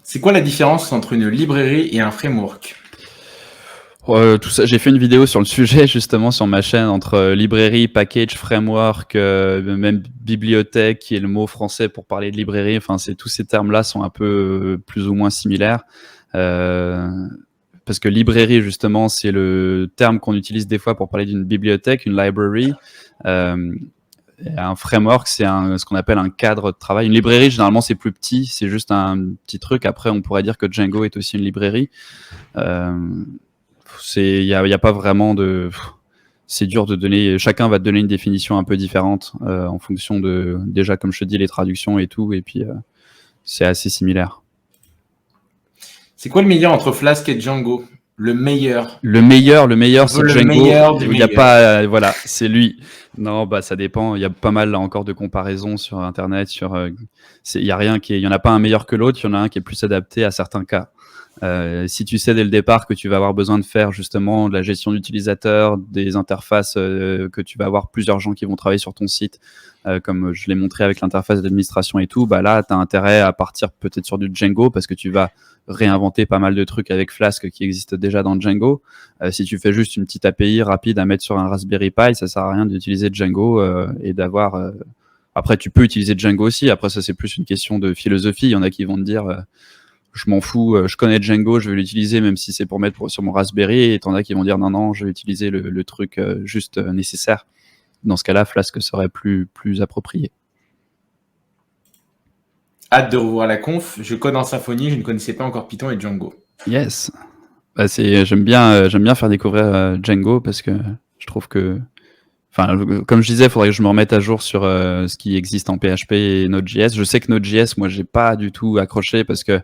C'est quoi la différence entre une librairie et un framework? Tout ça, j'ai fait une vidéo sur le sujet justement sur ma chaîne entre librairie, package, framework, même bibliothèque qui est le mot français pour parler de librairie. Enfin, tous ces termes-là sont un peu plus ou moins similaires. Parce que librairie justement, c'est le terme qu'on utilise des fois pour parler d'une bibliothèque, une library. Un framework, c'est ce qu'on appelle un cadre de travail. Une librairie, généralement, c'est plus petit, c'est juste un petit truc. Après, on pourrait dire que Django est aussi une librairie. Il y a pas vraiment de. C'est dur de donner. Chacun va te donner une définition un peu différente en fonction de déjà, comme je te dis, les traductions et tout. Et puis c'est assez similaire. C'est quoi le meilleur entre Flask et Django? Le meilleur, c'est Django. Il n'y a pas, voilà, c'est lui. Non, ça dépend. Il y a pas mal là encore de comparaisons sur Internet. Il y a rien il y en a pas un meilleur que l'autre. Il y en a un qui est plus adapté à certains cas. Si tu sais dès le départ que tu vas avoir besoin de faire justement de la gestion d'utilisateurs, des interfaces, que tu vas avoir plusieurs gens qui vont travailler sur ton site, comme je l'ai montré avec l'interface d'administration et tout, là, tu as intérêt à partir peut-être sur du Django parce que tu vas réinventer pas mal de trucs avec Flask qui existent déjà dans Django. Si tu fais juste une petite API rapide à mettre sur un Raspberry Pi, ça sert à rien d'utiliser Django et d'avoir... Après, tu peux utiliser Django aussi. Après, ça, c'est plus une question de philosophie. Il y en a qui vont te dire... je m'en fous, je connais Django, je vais l'utiliser même si c'est pour mettre sur mon Raspberry, et t'en as qui vont dire non, je vais utiliser le truc juste nécessaire. Dans ce cas-là, Flask serait plus approprié. Hâte de revoir la conf. Je code en Symfony, je ne connaissais pas encore Python et Django. Yes. J'aime bien faire découvrir Django parce que je trouve que... comme je disais, il faudrait que je me remette à jour sur ce qui existe en PHP et Node.js. Je sais que Node.js, moi, j'ai pas du tout accroché parce que...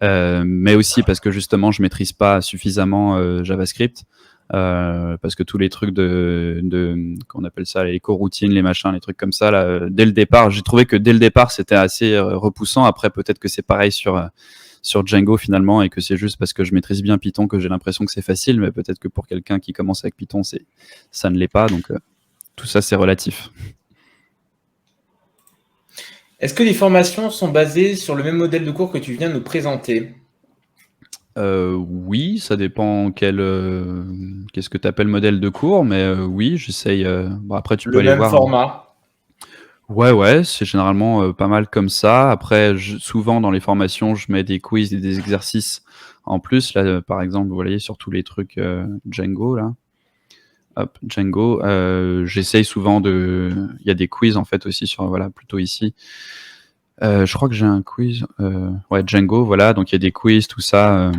mais aussi parce que justement je maîtrise pas suffisamment JavaScript, parce que tous les trucs qu'on appelle ça, les coroutines, les machins, les trucs comme ça là, dès le départ, j'ai trouvé que dès le départ c'était assez repoussant. Après peut-être que c'est pareil sur Django finalement et que c'est juste parce que je maîtrise bien Python que j'ai l'impression que c'est facile, mais peut-être que pour quelqu'un qui commence avec Python ça ne l'est pas, donc tout ça c'est relatif. Est-ce que les formations sont basées sur le même modèle de cours que tu viens de nous présenter? Oui, ça dépend qu'est-ce que tu appelles modèle de cours, mais oui, j'essaye. Après, tu peux aller voir. Le même format? Ouais, c'est généralement pas mal comme ça. Après, souvent dans les formations, je mets des quiz et des exercices en plus. Là, par exemple, vous voyez sur tous les trucs Django, là. Hop, Django. J'essaye souvent il y a des quiz en fait aussi plutôt ici. Je crois que j'ai un quiz. Django, voilà. Donc il y a des quiz, tout ça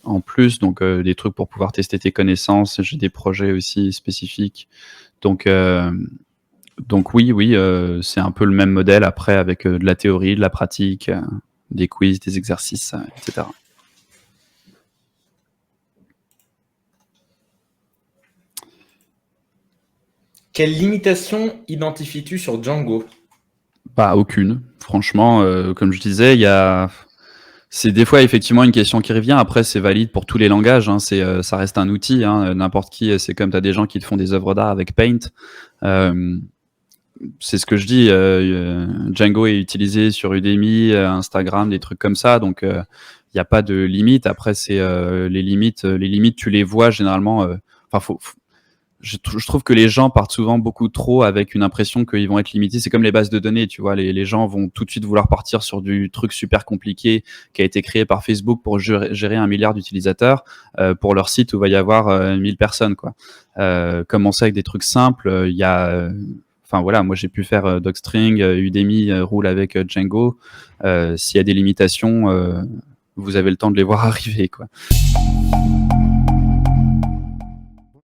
en plus. Donc des trucs pour pouvoir tester tes connaissances. J'ai des projets aussi spécifiques. Donc oui, c'est un peu le même modèle après avec de la théorie, de la pratique, des quiz, des exercices, etc. Quelle limitation identifies-tu sur Django? Aucune. Franchement, comme je disais, c'est des fois effectivement une question qui revient. Après, c'est valide pour tous les langages. Hein. Ça reste un outil. Hein. N'importe qui, c'est comme tu as des gens qui te font des œuvres d'art avec Paint. c'est ce que je dis. Django est utilisé sur Udemy, Instagram, des trucs comme ça. Donc, il n'y a pas de limite. Après, c'est les limites. Les limites, tu les vois généralement. Je trouve que les gens partent souvent beaucoup trop avec une impression qu'ils vont être limités. C'est comme les bases de données, tu vois. Les gens vont tout de suite vouloir partir sur du truc super compliqué qui a été créé par Facebook pour gérer 1 milliard d'utilisateurs pour leur site où il va y avoir 1000 personnes, quoi. Commencer avec des trucs simples. Il y a... Enfin voilà, moi j'ai pu faire Docstring, Udemy roule avec Django. S'il y a des limitations, vous avez le temps de les voir arriver, quoi.